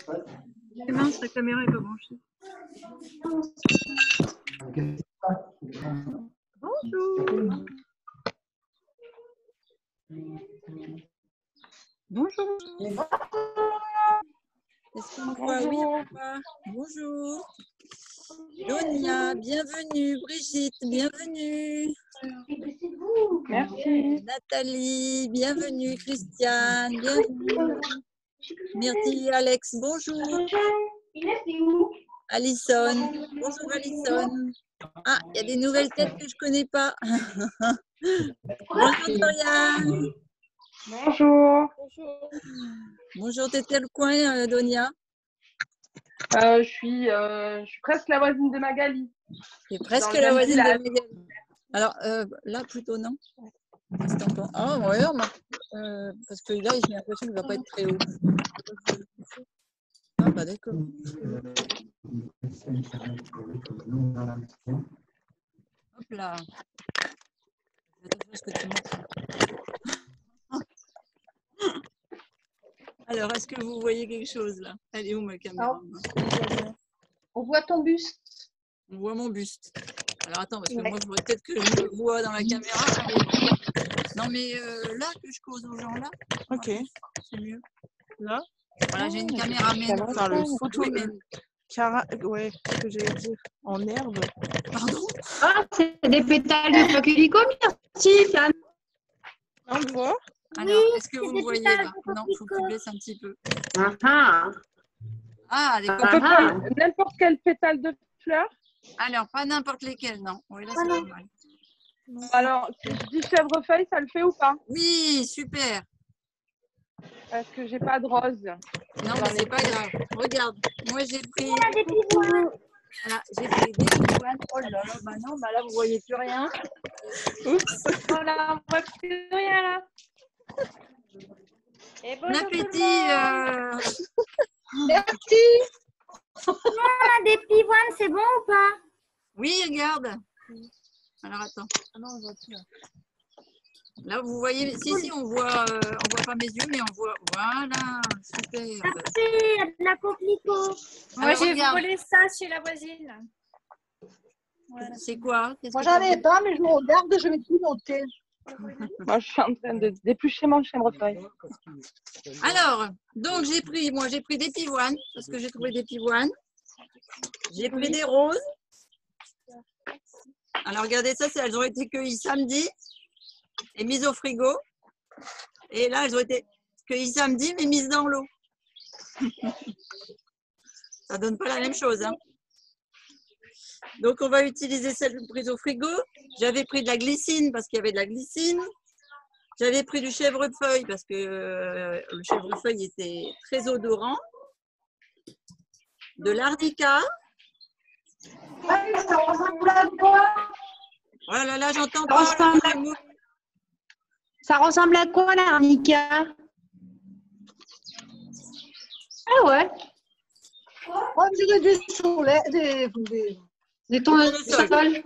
C'est mince, la caméra n'est pas branchée. Bonjour. Bonjour. Est-ce qu'on voit? Oui, on voit. Bonjour. Donia, bienvenue. Brigitte, bienvenue. Merci. Nathalie, bienvenue. Christiane, bienvenue. Myrtille, Alex, bonjour. Alison, bonjour Alison. Ah, il y a des nouvelles têtes que je ne connais pas. Bonjour Dorian. Bonjour. Bonjour, t'es quel coin, Donia? Je suis presque la voisine de Magali. C'est presque la voisine de Magali. Alors, là, plutôt, non? Ah, ouais, parce que là, j'ai l'impression qu'il ne va pas être très haut. Ah, bah d'accord. Hop là. Attention à ce que tu montres. Alors, est-ce que vous voyez quelque chose là? Elle est où ma caméra? On voit ton buste. On voit mon buste. Alors attends, parce que moi, je voudrais peut-être que je me vois dans la caméra. Allez. Non, mais là que je cause aux gens là. Ok. C'est mieux. Là? Voilà, j'ai une caméra Dans le photo. Oui, mais... Ouais, ce que j'allais dire. En herbe. Pardon? Ah, c'est des pétales de coquelicot, merci. On le voit? Alors, est-ce que vous me voyez là? Non, il faut que tu baisses un petit peu. Ah, les N'importe quel pétale de fleurs. Alors, pas n'importe lesquels, non. Oui, là, c'est pas mal. Alors, si je dis chèvrefeuille, ça le fait ou pas? Oui, super. Parce que j'ai pas de rose. Non, mais c'est pas grave. Regarde, moi, j'ai pris... Voilà, j'ai pris des pivoines. Oh là là, bah non, bah là, vous voyez plus rien. Oups. Oh là, on voit plus rien là. Et Bon appétit. Merci. On a des pivoines, c'est bon ou pas? Oui, regarde. Alors, attends. Ah non, on voit plus. Là, vous voyez, si, on voit pas mes yeux, mais on voit, voilà, super. Merci, il y a de la coquelicot. Moi, j'ai volé ça chez la voisine. Voilà. C'est quoi? Moi, j'en ai pas, mais je regarde, je vais tout noter. Moi, je suis en train de d'éplucher mon chèvrefeuille. Alors, donc, j'ai pris des pivoines, parce que j'ai trouvé des pivoines. J'ai pris des roses. Alors, regardez ça, elles ont été cueillies samedi et mises au frigo. Et là, elles ont été cueillies samedi, mais mises dans l'eau. Ça donne pas la même chose, hein. Donc, on va utiliser celle prise au frigo. J'avais pris de la glycine parce qu'il y avait de la glycine. J'avais pris du chèvrefeuille parce que le chèvrefeuille était très odorant. De l'arnica. Ça ressemble à quoi? Oh là là, j'entends pas. Ça ressemble à quoi l'arnica? Ah ouais. On dirait des soleils, Des tournesols.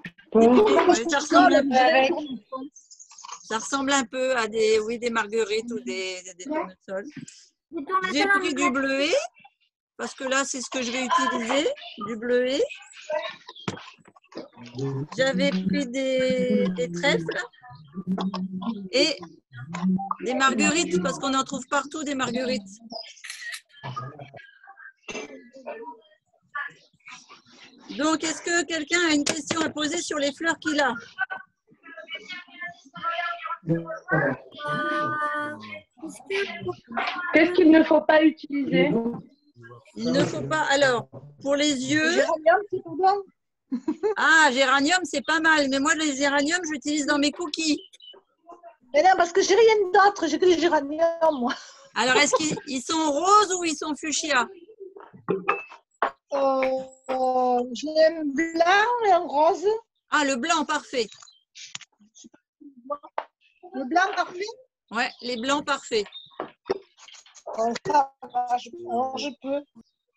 Ça ressemble un peu à des marguerites ou des tournesols. J'ai pris du bleuet, parce que là, c'est ce que je vais utiliser, du bleuet. J'avais pris des trèfles et des marguerites, parce qu'on en trouve partout des marguerites. Donc, est-ce que quelqu'un a une question à poser sur les fleurs qu'il a? Qu'est-ce qu'il ne faut pas utiliser? Il ne faut pas. Alors, pour les yeux. Géranium, c'est pas bien. Ah, géranium, c'est pas mal. Mais moi, les géraniums, j'utilise dans mes cookies. Mais non, parce que j'ai rien d'autre, j'ai que les géraniums, moi. Alors, est-ce qu'ils sont roses ou ils sont fuchsia? J'ai un blanc et un rose. Ah, le blanc, parfait. Le blanc, parfait? Ouais, les blancs, parfaits. Ça va, je peux.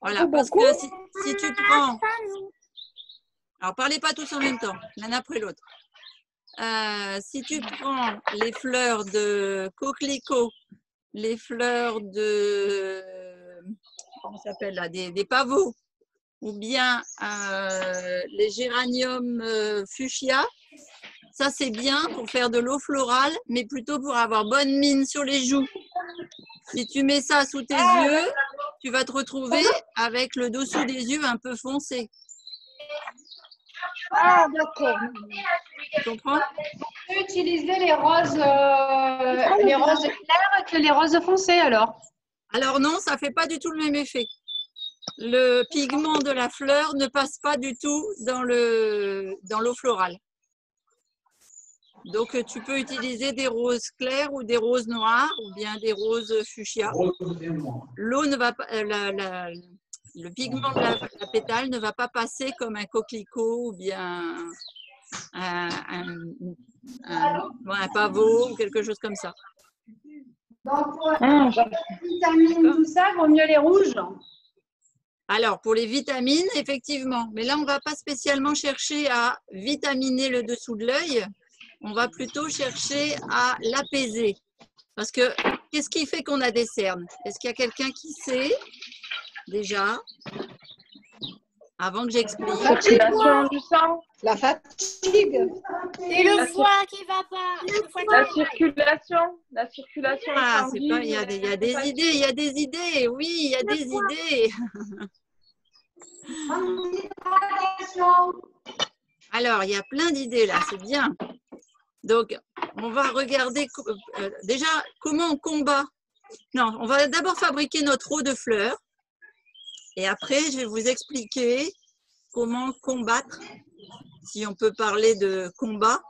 Voilà, parce que si tu prends... Alors, parlez pas tous en même temps, l'un après l'autre. Si tu prends les fleurs de coquelicot, les fleurs de comment ça s'appelle là, des pavots, ou bien les géraniums fuchsia, ça c'est bien pour faire de l'eau florale, mais plutôt pour avoir bonne mine sur les joues. Si tu mets ça sous tes yeux, tu vas te retrouver avec le dessous des yeux un peu foncé. Ah, d'accord. Tu comprends? On peut utiliser les roses claires que les roses foncées alors. Alors non, ça ne fait pas du tout le même effet. Le pigment de la fleur ne passe pas du tout dans l'eau florale. Donc, tu peux utiliser des roses claires ou des roses noires ou bien des roses fuchsia. L'eau ne va pas, le pigment de la pétale ne va pas passer comme un coquelicot ou bien un pavot ou quelque chose comme ça. Donc, pour les vitamines, tout ça, vaut mieux les rouges. Alors, pour les vitamines, effectivement. Mais là, on ne va pas spécialement chercher à vitaminer le dessous de l'œil. On va plutôt chercher à l'apaiser. Parce que, qu'est-ce qui fait qu'on a des cernes? Est-ce qu'il y a quelqu'un qui sait déjà? Avant que j'explique. La circulation du sang. La fatigue. C'est le foie qui va pas. La circulation. La circulation Ah, c'est sanguine. pas, il y a des idées, oui, il y a des idées. Alors, il y a plein d'idées là, c'est bien. Donc, on va regarder déjà comment on combat. Non, on va d'abord fabriquer notre eau de fleurs. Et après, je vais vous expliquer comment combattre, si on peut parler de combat,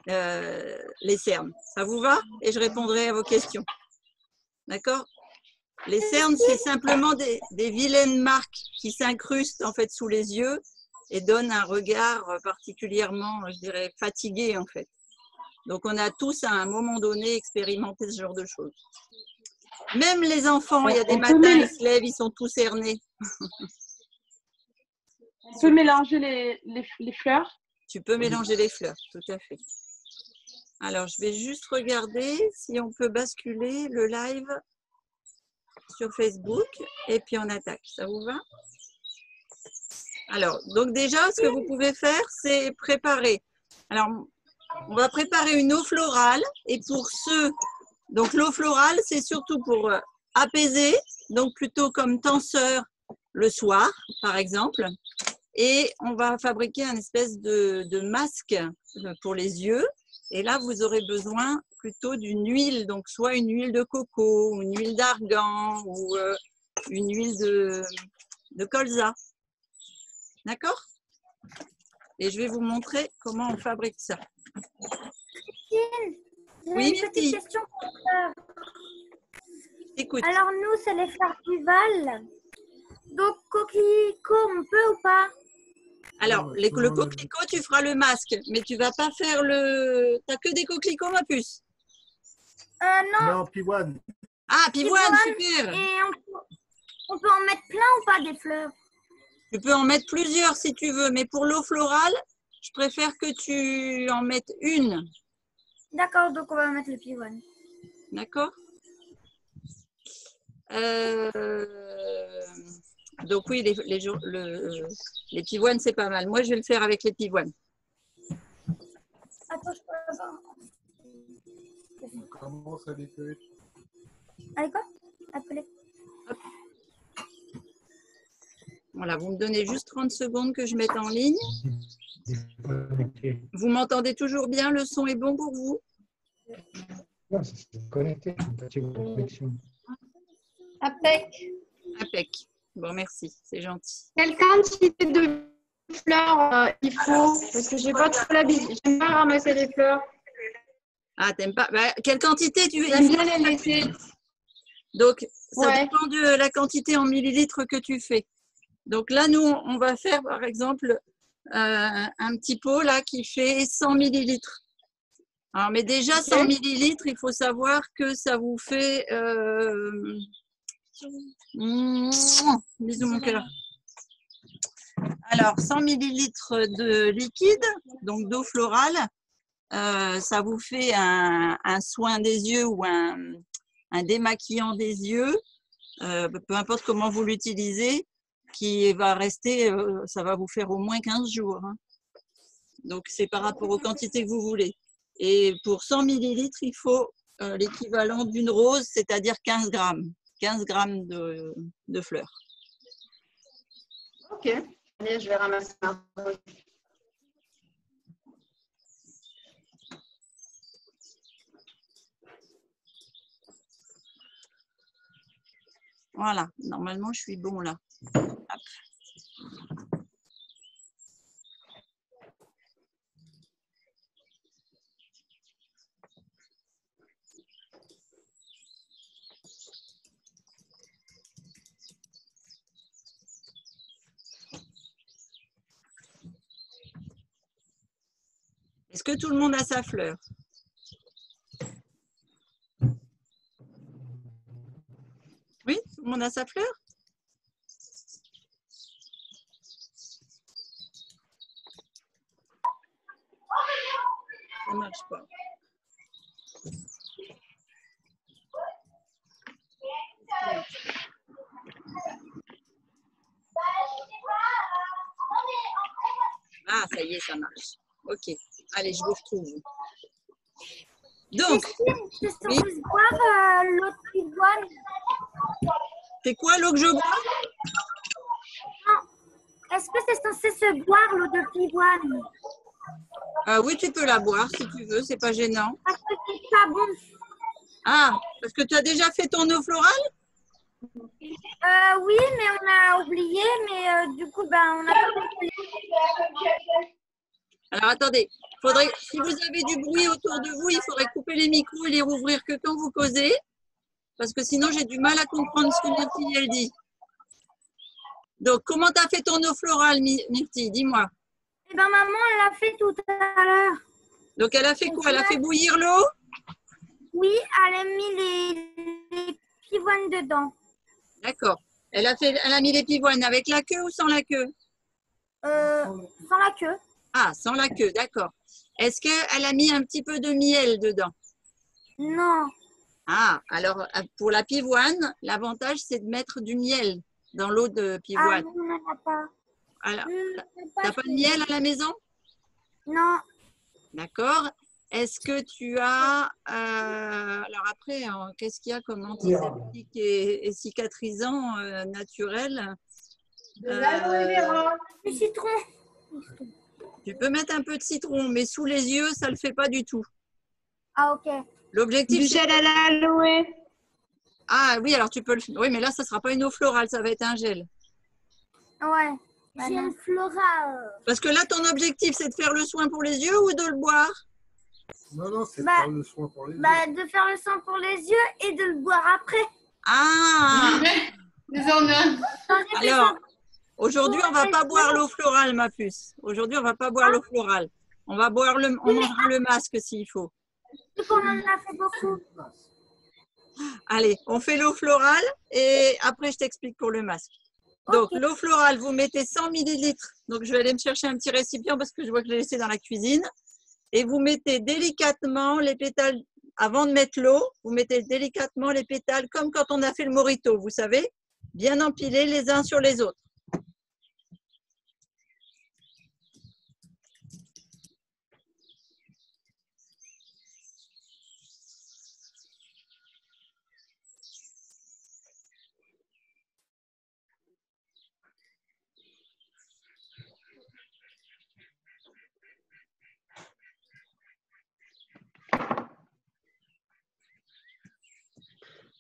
les cernes. Ça vous va? Et je répondrai à vos questions. D'accord? Les cernes, c'est simplement des vilaines marques qui s'incrustent en fait sous les yeux et donnent un regard particulièrement, je dirais, fatigué en fait. Donc, on a tous à un moment donné expérimenté ce genre de choses. Même les enfants, il y a des matins, ils se lèvent, ils sont tous cernés. On peut mélanger les fleurs. Tu peux mélanger les fleurs, tout à fait. Alors, je vais juste regarder si on peut basculer le live sur Facebook et puis on attaque. Ça vous va? Alors, donc déjà, ce que vous pouvez faire, c'est préparer. Alors, on va préparer une eau florale et pour ceux... Donc, l'eau florale, c'est surtout pour apaiser, donc plutôt comme tenseur le soir, par exemple. Et on va fabriquer un espèce de masque pour les yeux. Et là, vous aurez besoin plutôt d'une huile, donc soit une huile de coco, ou une huile d'argan, ou une huile de colza. D'accord? Et je vais vous montrer comment on fabrique ça. Oui, Une petite question pour toi. Écoute. Alors nous, c'est les fleurs du Val. Donc coquelicot, on peut ou pas? Alors, le coquelicot, tu feras le masque, mais tu vas pas faire le... T'as que des coquelicots, ma puce? Non. Non, pivoine. Ah, pivoine, super. Et on peut en mettre plein ou pas des fleurs? Tu peux en mettre plusieurs si tu veux, mais pour l'eau florale, je préfère que tu en mettes une. D'accord, donc on va mettre le pivoine. D'accord. Donc oui, les pivoines, c'est pas mal. Moi, je vais le faire avec les pivoines. Attends, je peux avoir. On commence à les peler. Allez quoi? Appeler. Voilà, vous me donnez juste 30 secondes que je mette en ligne. Vous m'entendez toujours bien? Le son est bon pour vous? Non, c'est connecté, une petite connexion. Impec. Impec. Bon, merci, c'est gentil. Quelle quantité de fleurs il faut? Parce que j'ai pas trop l'habitude. J'aime pas ramasser les fleurs. Ah, t'aimes pas? Bah, quelle quantité tu veux? J'aime bien les laisser. Donc, ça Ouais. dépend de la quantité en millilitres que tu fais. Donc là, nous, on va faire, par exemple, un petit pot là qui fait 100 millilitres. Alors, mais déjà, 100 millilitres, il faut savoir que ça vous fait... bisous, mon cœur. Alors, 100 millilitres de liquide, donc d'eau florale, ça vous fait un soin des yeux ou un démaquillant des yeux peu importe comment vous l'utilisez, qui va rester, ça va vous faire au moins 15 jours. Hein. Donc, c'est par rapport aux quantités que vous voulez. Et pour 100 millilitres, il faut l'équivalent d'une rose, c'est-à-dire 15 grammes. 15 grammes de fleurs. Ok. Allez, je vais ramasser ma rose. Voilà, normalement, je suis bon là. Hop. Est-ce que tout le monde a sa fleur? Oui, tout le monde a sa fleur? Ça ne marche pas. Ah, ça y est, ça marche. Ok. Allez, je vous retrouve. Donc, C'est censé boire l'eau de pivoine. c'est quoi l'eau que je bois? Est-ce que c'est censé se boire l'eau de pivoine? Oui, tu peux la boire si tu veux, c'est pas gênant. Parce que c'est pas bon. Ah, parce que tu as déjà fait ton eau florale? Oui, mais on a oublié, mais du coup, ben, on a pas compris. Alors, attendez. Si vous avez du bruit autour de vous, il faudrait couper les micros et les rouvrir que quand vous causez. Parce que sinon, j'ai du mal à comprendre ce que Myrtille, elle dit. Donc, comment tu as fait ton eau florale, Myrtille? Dis-moi. Eh ben, maman, elle l'a fait tout à l'heure. Donc, elle a fait quoi? Elle a fait bouillir l'eau? Oui, elle a mis les pivoines dedans. D'accord. Elle a mis les pivoines avec la queue ou sans la queue? Sans la queue. Ah, sans la queue, d'accord. Est-ce qu'elle a mis un petit peu de miel dedans? Non. Ah, alors pour la pivoine, l'avantage c'est de mettre du miel dans l'eau de Ah, pivoine. non, on n'en a pas. Alors, t'as pas de miel à la maison? Non. D'accord. Est-ce que tu as… alors après, qu'est-ce qu'il y a comme antiseptique et cicatrisant naturel? Du citron. Tu peux mettre un peu de citron, mais sous les yeux, ça ne le fait pas du tout. Ah, ok. L'objectif, Du gel à l'aloe. Ah oui, alors tu peux le… Oui, mais là, ça ne sera pas une eau florale, ça va être un gel. Ouais. J'ai une flora. Parce que là, ton objectif, c'est de faire le soin pour les yeux ou de le boire? Non, c'est Bah, faire le soin pour les yeux. Bah, de faire le sang pour les yeux et de le boire après. Ah! Changer de Alors, sang. aujourd'hui, on ne va pas boire l'eau florale, ma puce. Aujourd'hui, on ne va pas boire l'eau florale. On mangera le masque s'il faut. Donc, on en a fait beaucoup. Allez, on fait l'eau florale et après, je t'explique pour le masque. Donc, l'eau florale, vous mettez 100 millilitres. Donc, je vais aller me chercher un petit récipient parce que je vois que je l'ai laissé dans la cuisine. Et vous mettez délicatement les pétales, avant de mettre l'eau, vous mettez délicatement les pétales comme quand on a fait le mojito, vous savez, bien empilés les uns sur les autres.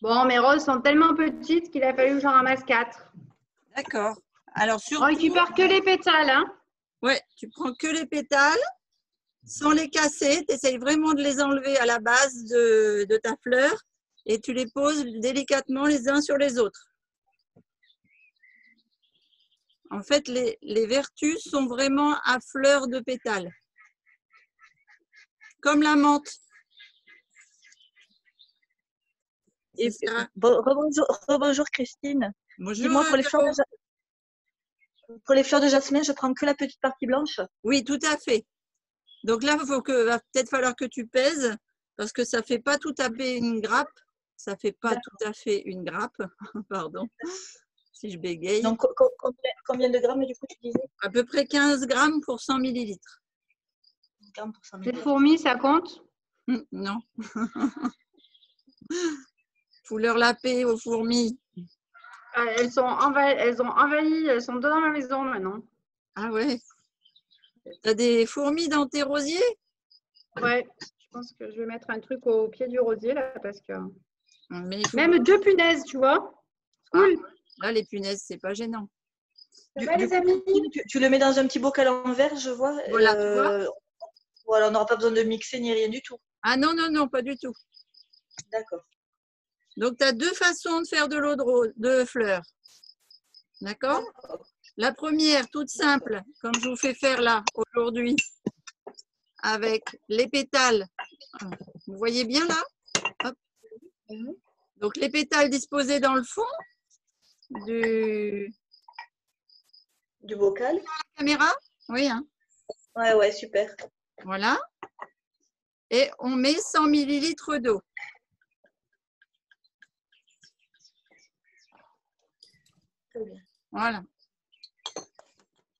Bon, mes roses sont tellement petites qu'il a fallu que j'en ramasse 4. D'accord. Alors, On surtout, récupère que les pétales, hein? ouais, tu prends que les pétales sans les casser. Tu essayes vraiment de les enlever à la base de ta fleur et tu les poses délicatement les uns sur les autres. En fait, les vertus sont vraiment à fleur de pétales. Comme la menthe. Et Rebonjour Christine. bonjour. Dis-moi, pour les fleurs de jasmin, je prends que la petite partie blanche. Oui, tout à fait. Donc là, va peut-être falloir que tu pèses parce que ça ne fait pas tout taper une grappe. Ça ne fait pas tout à fait une grappe. Pardon, si je bégaye. Donc, combien de grammes, du coup, tu disais? À peu près 15 grammes pour 100 millilitres. Grammes pour 100 Les millilitres. fourmis, ça compte? Non. Faut leur laper aux fourmis. Elles ont envahi, elles sont dans ma maison maintenant. Ah ouais. T'as des fourmis dans tes rosiers? Ouais, je pense que je vais mettre un truc au pied du rosier là parce que. Mais il faut Même 2 punaises, tu vois. Cool. Là, les punaises, c'est pas gênant. Ça va, les amis? Tu le mets dans un petit bocal en verre, je vois. Voilà, tu vois. Voilà, on n'aura pas besoin de mixer ni rien du tout. Ah non, non, non, pas du tout. D'accord. Donc, tu as 2 façons de faire de l'eau de fleurs. D'accord? La première, toute simple, comme je vous fais faire là, aujourd'hui, avec les pétales. Vous voyez bien là? Hop. Donc, les pétales disposés dans le fond du bocal. La caméra? Oui. Hein. Ouais, super. Voilà. Et on met 100 millilitres d'eau. Voilà.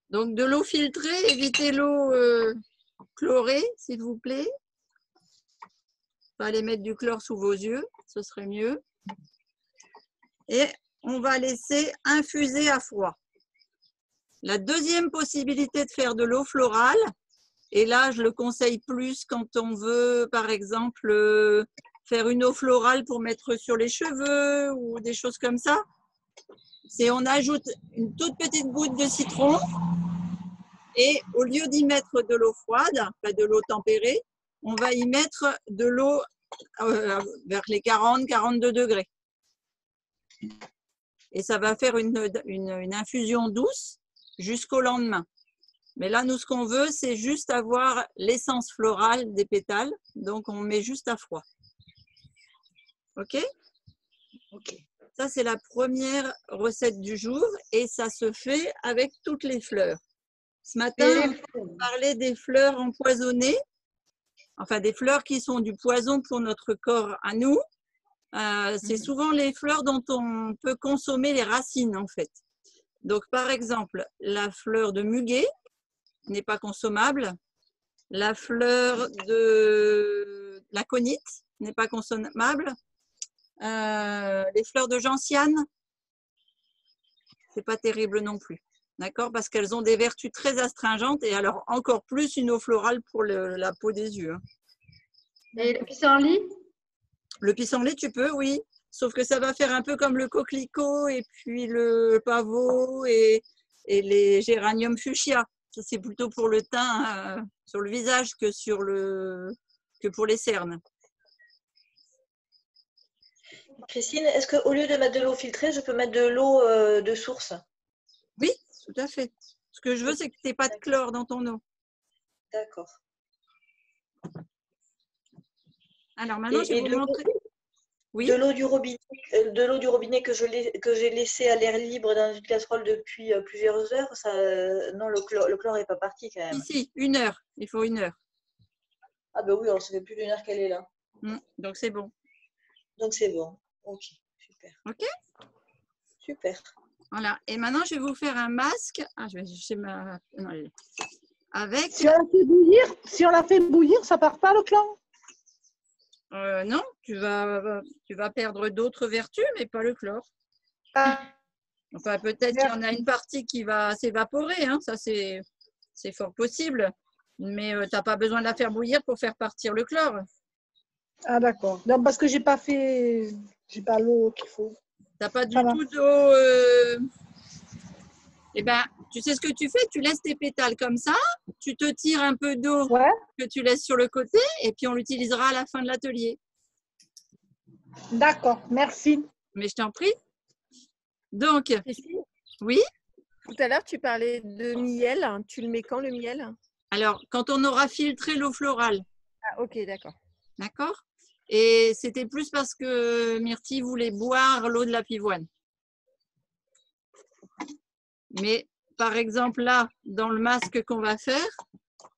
Donc, de l'eau filtrée, évitez l'eau chlorée, s'il vous plaît. Pas aller mettre du chlore sous vos yeux, ce serait mieux. Et on va laisser infuser à froid. La deuxième possibilité de faire de l'eau florale, et là, je le conseille plus quand on veut, par exemple, faire une eau florale pour mettre sur les cheveux ou des choses comme ça, c'est on ajoute une toute petite goutte de citron et au lieu d'y mettre de l'eau froide, pas de l'eau tempérée, on va y mettre de l'eau vers les 40-42 degrés. Et ça va faire une infusion douce jusqu'au lendemain. Mais là, nous, ce qu'on veut, c'est juste avoir l'essence florale des pétales. Donc, on met juste à froid. OK? OK. Ça, c'est la première recette du jour et ça se fait avec toutes les fleurs. Ce matin, on parlait des fleurs empoisonnées, enfin des fleurs qui sont du poison pour notre corps à nous. C'est souvent les fleurs dont on peut consommer les racines, en fait. Donc, par exemple, la fleur de muguet n'est pas consommable. La fleur de l'aconite n'est pas consommable. Les fleurs de gentiane, c'est pas terrible non plus. D'accord? Parce qu'elles ont des vertus très astringentes et alors encore plus une eau florale pour la peau des yeux. Et le pissenlit? Le pissenlit, tu peux, oui. Sauf que ça va faire un peu comme le coquelicot et puis le pavot et les géraniums fuchsia. C'est plutôt pour le teint sur le visage que pour les cernes. Christine, est-ce qu'au lieu de mettre de l'eau filtrée, je peux mettre de l'eau de source? Oui, tout à fait. Ce que je veux, c'est que tu n'aies pas de chlore dans ton eau. D'accord. Alors maintenant, je vais vous montrer. Oui. De l'eau du robinet que j'ai laissé à l'air libre dans une casserole depuis plusieurs heures, non, le chlore n'est pas parti quand même. Si, 1 heure. Il faut 1 heure. Ah ben oui, alors ça fait plus d'1 heure qu'elle est là. Donc c'est bon. Donc c'est bon. Ok, super. Ok. Super. Voilà. Et maintenant, je vais vous faire un masque. Ah, je vais chercher ma. Non, avec. Si on la fait bouillir, ça part pas le chlore? Non, tu vas perdre d'autres vertus, mais pas le chlore. Enfin, peut-être qu'il y en a une partie qui va s'évaporer, hein, ça c'est fort possible, mais tu n'as pas besoin de la faire bouillir pour faire partir le chlore. Ah d'accord. Non, parce que j'ai pas l'eau qu'il faut. Tu n'as pas du tout d'eau. Eh ben, tu sais ce que tu fais? Tu laisses tes pétales comme ça, tu te tires un peu d'eau que tu laisses sur le côté et puis on l'utilisera à la fin de l'atelier. D'accord, merci. Mais je t'en prie. Donc, oui. Tout à l'heure, tu parlais de miel. Tu le mets quand, le miel? Alors, quand on aura filtré l'eau florale. Ah, ok, d'accord. D'accord? Et c'était plus parce que Myrtille voulait boire l'eau de la pivoine. Mais par exemple, là, dans le masque qu'on va faire,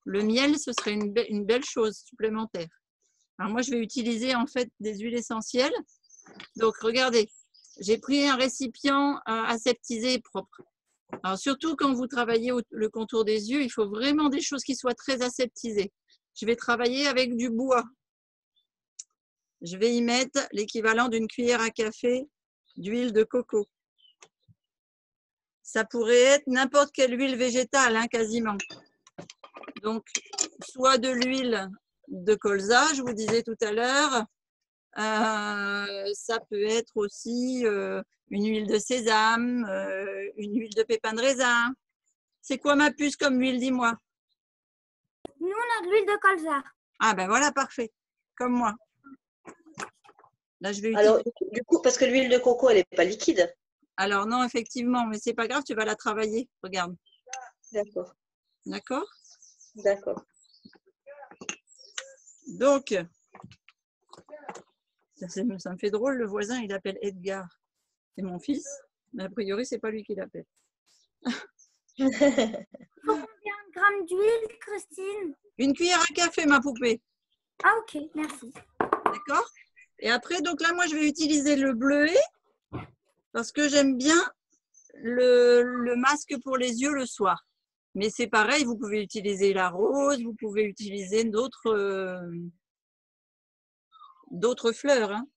le miel, ce serait une belle chose supplémentaire. Alors moi, je vais utiliser en fait des huiles essentielles Donc, regardez, j'ai pris un récipient aseptisé et propre. Alors, surtout quand vous travaillez le contour des yeux, il faut vraiment des choses qui soient très aseptisées. Je vais travailler avec du bois. Je vais y mettre l'équivalent d'une cuillère à café d'huile de coco. Ça pourrait être n'importe quelle huile végétale, hein, quasiment. Donc, soit de l'huile de colza, je vous disais tout à l'heure. Ça peut être aussi une huile de sésame, une huile de pépins de raisin. C'est quoi ma puce comme huile, dis-moi? Nous, on a de l'huile de colza. Ah ben voilà, parfait. Comme moi. Là, je vais Alors, du coup, parce que l'huile de coco, elle n'est pas liquide. Alors non, effectivement, mais c'est pas grave, tu vas la travailler. Regarde. D'accord. D'accord? D'accord. Donc, ça me fait drôle, le voisin, il appelle Edgar. C'est mon fils, mais a priori, c'est pas lui qui l'appelle. Combien de grammes d'huile, Christine? Une cuillère à café, ma poupée. Ah, ok, merci. D'accord? Et après, donc là, moi, je vais utiliser le bleuet parce que j'aime bien le masque pour les yeux le soir. Mais c'est pareil, vous pouvez utiliser la rose, vous pouvez utiliser d'autres fleurs. Hein.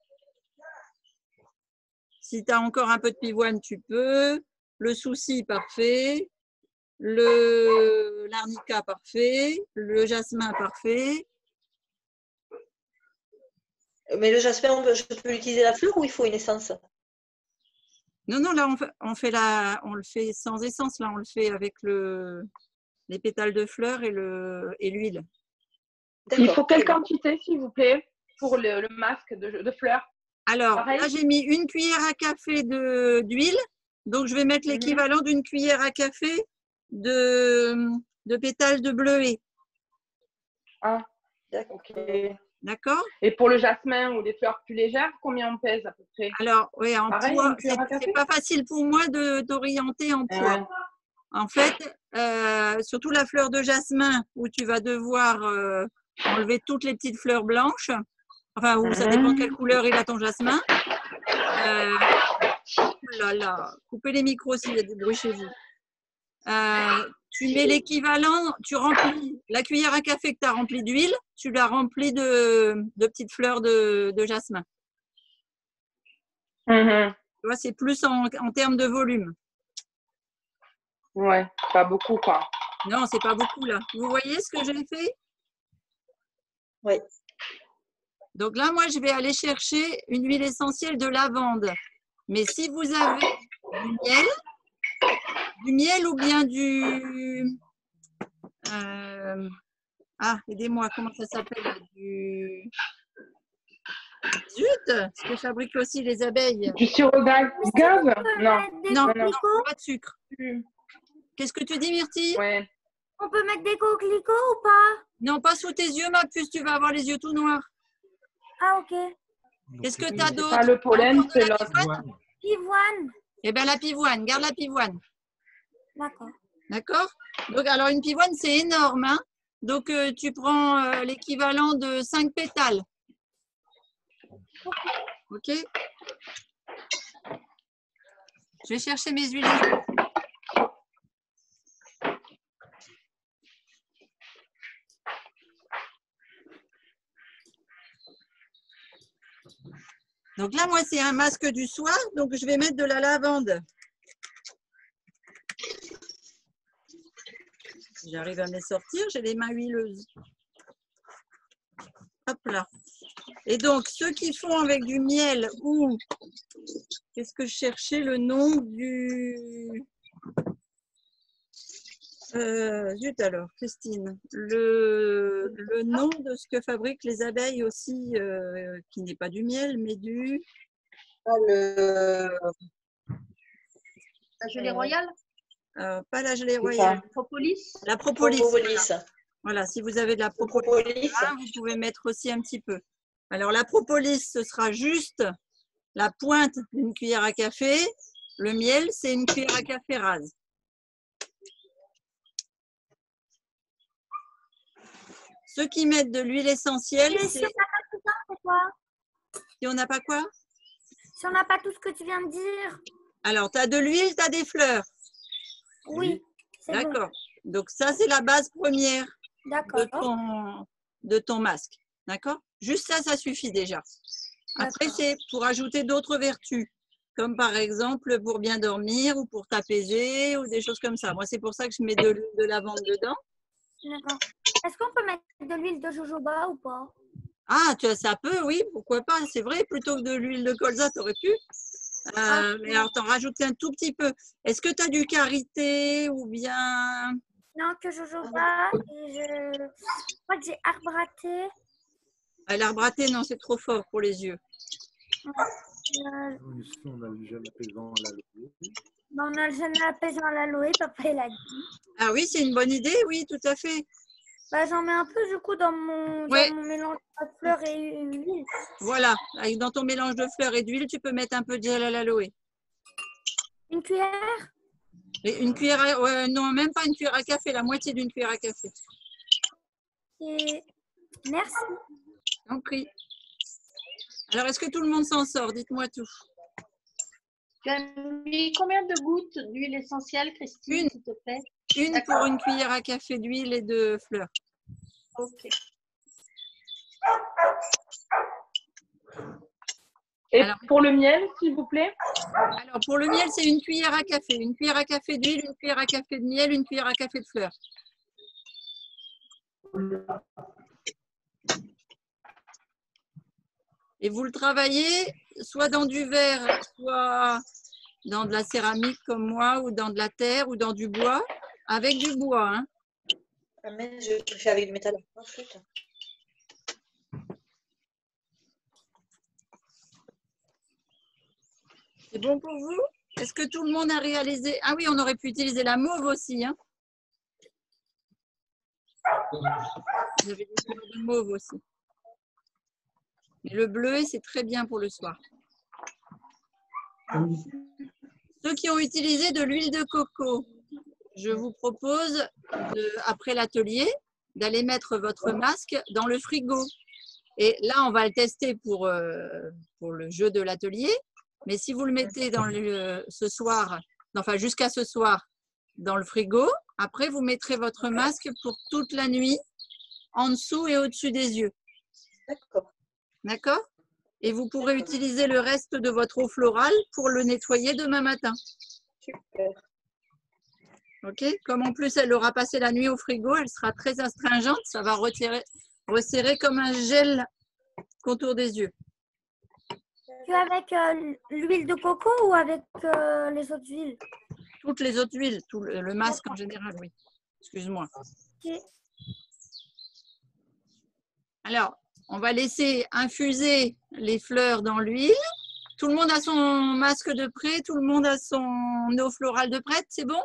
Si tu as encore un peu de pivoine, tu peux. Le souci, parfait. L'arnica, parfait. Le jasmin, parfait. Mais le jasmin, je peux utiliser la fleur ou il faut une essence? Non, non, là, on le fait sans essence. Là, on le fait avec les pétales de fleurs et l'huile. Il faut quelle quantité, s'il vous plaît, pour le masque de fleurs? Alors, pareil? là, j'ai mis une cuillère à café d'huile. Donc, je vais mettre l'équivalent d'une cuillère à café de pétales de bleuet. Ah, ok. D'accord? Et pour le jasmin ou des fleurs plus légères, combien on pèse à peu près? Alors, oui, en pareil, poids, c'est pas facile pour moi d'orienter en poids. En fait, surtout la fleur de jasmin, où tu vas devoir enlever toutes les petites fleurs blanches. Enfin, ça dépend quelle couleur il a ton jasmin. Oh là là, coupez les micros s'il y a du bruit chez vous. Tu mets l'équivalent, tu remplis la cuillère à café que tu as remplie d'huile, tu la remplis de petites fleurs de jasmin. Tu vois, c'est plus en termes de volume. Ouais, pas beaucoup, quoi. Non, c'est pas beaucoup là. Vous voyez ce que j'ai fait? Oui. Donc là, moi, je vais aller chercher une huile essentielle de lavande. Mais si vous avez du miel ou bien aidez-moi, comment ça s'appelle? Zut, ce que fabriquent aussi les abeilles. Du sirop d'agave? Non. Non, pas de sucre. Qu'est-ce que tu dis, Myrtille? Ouais. On peut mettre des coquelicots ou pas? Non, pas sous tes yeux, ma puce, tu vas avoir les yeux tout noirs. Ah, ok. Qu'est-ce que tu as d'autre? Pas le pollen, c'est l'autre. Pivoine. Eh bien, la pivoine, garde la pivoine. D'accord. D'accord? Donc, alors, une pivoine, c'est énorme. Hein? Donc, tu prends l'équivalent de 5 pétales. OK? Je vais chercher mes huiles. Donc là, moi, c'est un masque du soir. Donc, je vais mettre de la lavande. J'arrive à me les sortir. J'ai les mains huileuses. Hop là. Et donc, ceux qui font avec du miel ou... Qu'est-ce que je cherchais le nom du... Zut alors, Christine. Le nom de ce que fabriquent les abeilles aussi, qui n'est pas du miel, mais du... La gelée royale? Pas la gelée royale. Propolis? La propolis. Propolis. Voilà, si vous avez de la propolis, là, vous pouvez mettre aussi un petit peu. Alors, la propolis, ce sera juste la pointe d'une cuillère à café. Le miel, c'est une cuillère à café rase. Ceux qui mettent de l'huile essentielle, Si on n'a pas tout ça, c'est quoi? Si on n'a pas quoi? Si on n'a pas tout ce que tu viens de dire, Alors, tu as de l'huile, tu as des fleurs. oui, c'est bon. D'accord. Donc, ça, c'est la base première D'accord. de ton masque. D'accord? Juste ça, ça suffit déjà. Après, c'est pour ajouter d'autres vertus, comme par exemple pour bien dormir ou pour t'apaiser ou des choses comme ça. Moi, c'est pour ça que je mets de l'huile de lavande dedans. D'accord. Est-ce qu'on peut mettre de l'huile de jojoba ou pas? Ah, ça peut, oui, pourquoi pas. C'est vrai, plutôt que de l'huile de colza, tu aurais pu. Mais alors, t'en rajoutes un tout petit peu. Est-ce que tu as du karité ou bien… Non, que jojoba. Et je crois que j'ai arbre à thé. L'arbre à thé, non, c'est trop fort pour les yeux. Ici, on a le gel apaisant à l'aloe. On a le gel apaisant à l'aloe, papa il a dit. Ah oui, c'est une bonne idée, oui, tout à fait. Bah, j'en mets un peu du coup dans mon mélange de fleurs et huile. Voilà, dans ton mélange de fleurs et d'huile, tu peux mettre un peu de gel à l'aloe. Une cuillère? Et une cuillère à… non, même pas une cuillère à café, la moitié d'une cuillère à café. Et merci. T'en prie. Alors, est-ce que tout le monde s'en sort? Dites-moi tout. Tu as mis combien de gouttes d'huile essentielle, Christine, s'il te plaît? Une pour une cuillère à café d'huile et de fleurs. Ok. Et Alors, pour le miel, s'il vous plaît? Alors, pour le miel, c'est une cuillère à café. Une cuillère à café d'huile, une cuillère à café de miel, une cuillère à café de fleurs. Et vous le travaillez soit dans du verre, soit dans de la céramique comme moi, ou dans de la terre, ou dans du bois, avec du bois. Hein. Mais je fais avec du métal. Ensuite. C'est bon pour vous? Est-ce que tout le monde a réalisé? Ah oui, on aurait pu utiliser la mauve aussi. Hein. J'avais des couleurs de mauve aussi. Mais le bleu, c'est très bien pour le soir. Ceux qui ont utilisé de l'huile de coco, je vous propose, après l'atelier, d'aller mettre votre masque dans le frigo. Et là, on va le tester pour le jeu de l'atelier. Mais si vous le mettez ce soir, enfin jusqu'à ce soir, dans le frigo, après, vous mettrez votre masque pour toute la nuit, en dessous et au-dessus des yeux. D'accord. D'accord? Et vous pourrez utiliser le reste de votre eau florale pour le nettoyer demain matin. Super. Ok? Comme en plus, elle aura passé la nuit au frigo, elle sera très astringente, ça va resserrer comme un gel contour des yeux. Tu avec l'huile de coco ou avec les autres huiles? Toutes les autres huiles, tout le masque en général, oui. Excuse-moi. Okay. Alors, on va laisser infuser les fleurs dans l'huile. Tout le monde a son masque de prêt, tout le monde a son eau florale de prête, c'est bon?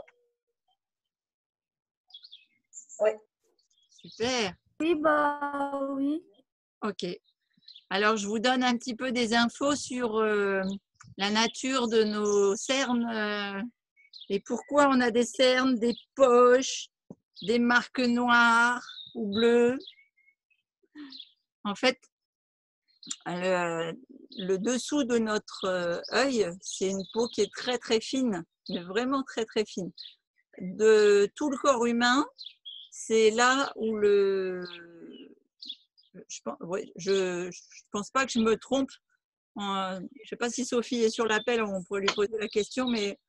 Oui. Super. Oui, bah oui. Ok. Alors, je vous donne un petit peu des infos sur la nature de nos cernes et pourquoi on a des cernes, des poches, des marques noires ou bleues. En fait, le dessous de notre œil, c'est une peau qui est très très fine, mais vraiment très très fine. De tout le corps humain, c'est là où je pense pas que je me trompe. Je ne sais pas si Sophie est sur l'appel, on pourrait lui poser la question, mais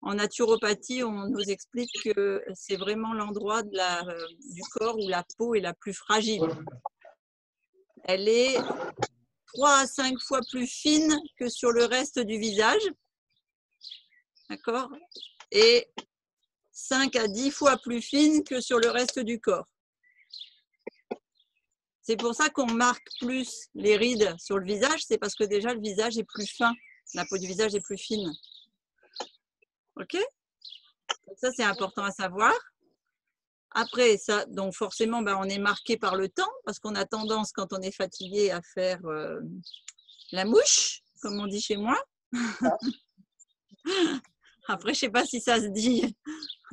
en naturopathie, on nous explique que c'est vraiment l'endroit du corps où la peau est la plus fragile. Elle est 3 à 5 fois plus fine que sur le reste du visage. D'accord? Et 5 à 10 fois plus fine que sur le reste du corps. C'est pour ça qu'on marque plus les rides sur le visage, c'est parce que déjà le visage est plus fin, la peau du visage est plus fine. Ok? Donc ça, c'est important à savoir. Après, ça, donc forcément, on est marqué par le temps, parce qu'on a tendance, quand on est fatigué, à faire la mouche, comme on dit chez moi. Après, je ne sais pas si ça se dit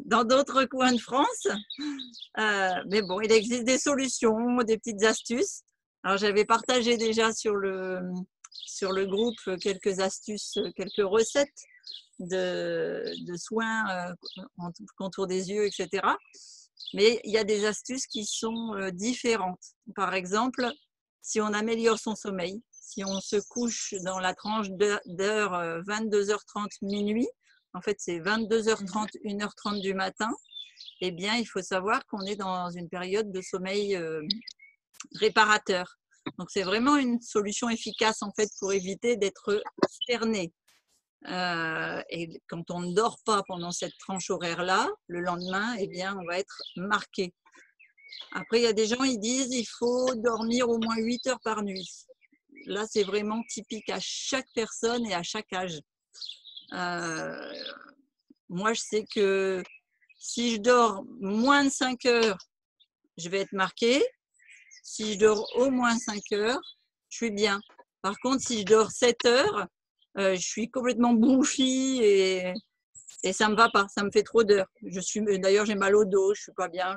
dans d'autres coins de France. Mais bon, il existe des solutions, des petites astuces. Alors, j'avais partagé déjà sur sur le groupe quelques astuces, quelques recettes de soins en contour des yeux, etc. Mais il y a des astuces qui sont différentes. Par exemple, si on améliore son sommeil, si on se couche dans la tranche d'heure 22h30 minuit, en fait c'est 22h30, 1h30 du matin, eh bien il faut savoir qu'on est dans une période de sommeil réparateur. Donc c'est vraiment une solution efficace en fait pour éviter d'être cerné. Et quand on ne dort pas pendant cette tranche horaire-là, le lendemain, eh bien, on va être marqué. Après, il y a des gens, ils disent il faut dormir au moins 8 heures par nuit. Là, c'est vraiment typique à chaque personne et à chaque âge. Moi, je sais que si je dors moins de 5 heures, je vais être marquée. Si je dors au moins 5 heures, je suis bien. Par contre, si je dors 7 heures, je suis complètement bouffie et ça me va pas, ça me fait trop d'heures. D'ailleurs, j'ai mal au dos, je suis pas bien.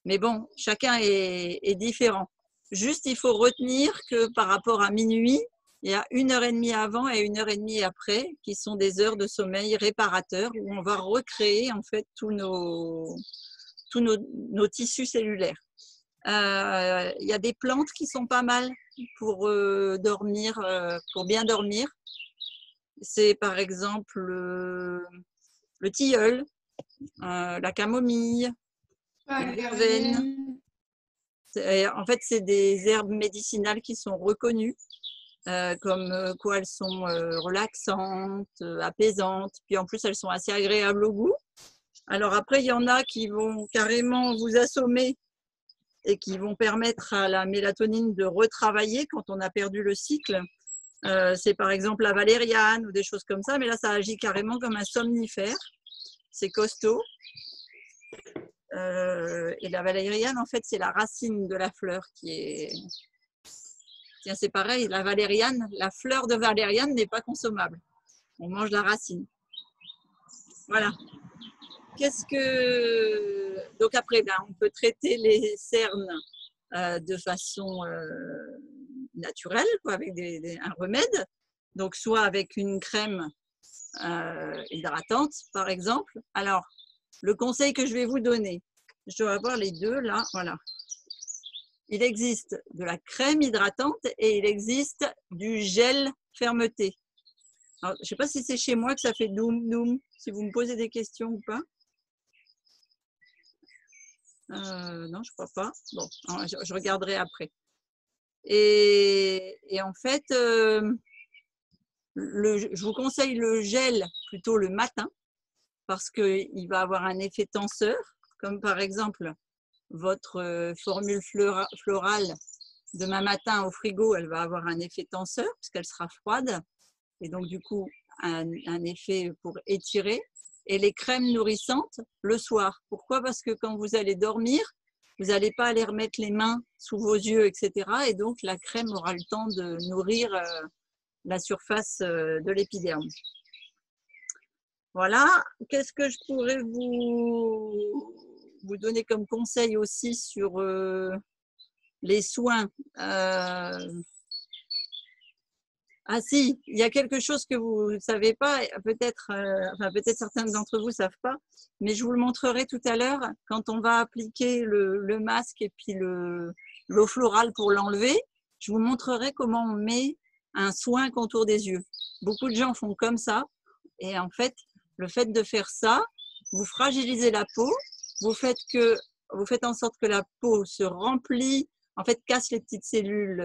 Mais bon, chacun est différent. Juste, il faut retenir que par rapport à minuit, il y a 1h30 avant et 1h30 après qui sont des heures de sommeil réparateurs où on va recréer en fait tous nos tissus cellulaires. Il y a des plantes qui sont pas mal pour dormir, pour bien dormir. C'est par exemple le tilleul, la camomille, la verveine. En fait, c'est des herbes médicinales qui sont reconnues, comme quoi elles sont relaxantes, apaisantes, puis en plus elles sont assez agréables au goût. Alors après, il y en a qui vont carrément vous assommer et qui vont permettre à la mélatonine de retravailler quand on a perdu le cycle. C'est par exemple la valériane ou des choses comme ça, mais là ça agit carrément comme un somnifère, c'est costaud. Et la valériane, en fait, c'est la racine de la fleur qui est... Tiens, c'est pareil, la valériane, la fleur de valériane n'est pas consommable. On mange la racine. Voilà. Donc après, ben, on peut traiter les cernes de façon naturelle, quoi, avec un remède. Donc soit avec une crème hydratante, par exemple. Alors, le conseil que je vais vous donner, je dois avoir les deux là, voilà. Il existe de la crème hydratante et il existe du gel fermeté. Alors, je ne sais pas si c'est chez moi que ça fait doum doum, si vous me posez des questions ou pas. Non, je ne crois pas. Bon, je regarderai après. Et en fait, je vous conseille le gel plutôt le matin parce qu'il va avoir un effet tenseur, comme par exemple votre formule florale demain matin au frigo, elle va avoir un effet tenseur puisqu'elle sera froide et donc du coup un effet pour étirer. Et les crèmes nourrissantes le soir. Pourquoi? Parce que quand vous allez dormir, vous n'allez pas aller remettre les mains sous vos yeux, etc. Et donc la crème aura le temps de nourrir la surface de l'épiderme. Voilà. Qu'est-ce que je pourrais vous donner comme conseil aussi sur les soins? Ah si, il y a quelque chose que vous ne savez pas, peut-être certains d'entre vous ne savent pas, mais je vous le montrerai tout à l'heure quand on va appliquer le masque et puis l'eau florale pour l'enlever. Je vous montrerai comment on met un soin contour des yeux. Beaucoup de gens font comme ça et en fait, le fait de faire ça, vous fragilisez la peau, vous faites en sorte que la peau se remplit, en fait casse les petites cellules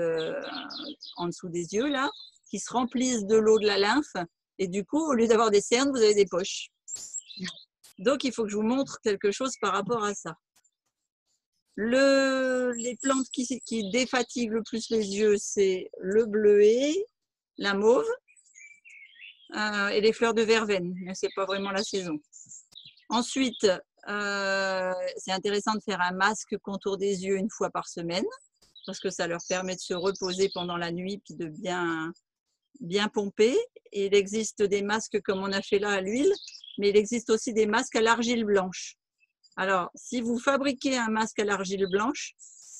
en dessous des yeux là, qui se remplissent de l'eau de la lymphe et du coup, au lieu d'avoir des cernes, vous avez des poches. Donc, il faut que je vous montre quelque chose par rapport à ça. Les plantes qui défatiguent le plus les yeux, c'est le bleuet, la mauve et les fleurs de verveine, mais ce n'est pas vraiment la saison. Ensuite, c'est intéressant de faire un masque contour des yeux une fois par semaine parce que ça leur permet de se reposer pendant la nuit puis de bien pomper. Et il existe des masques comme on a fait là à l'huile, mais il existe aussi des masques à l'argile blanche. Alors, si vous fabriquez un masque à l'argile blanche,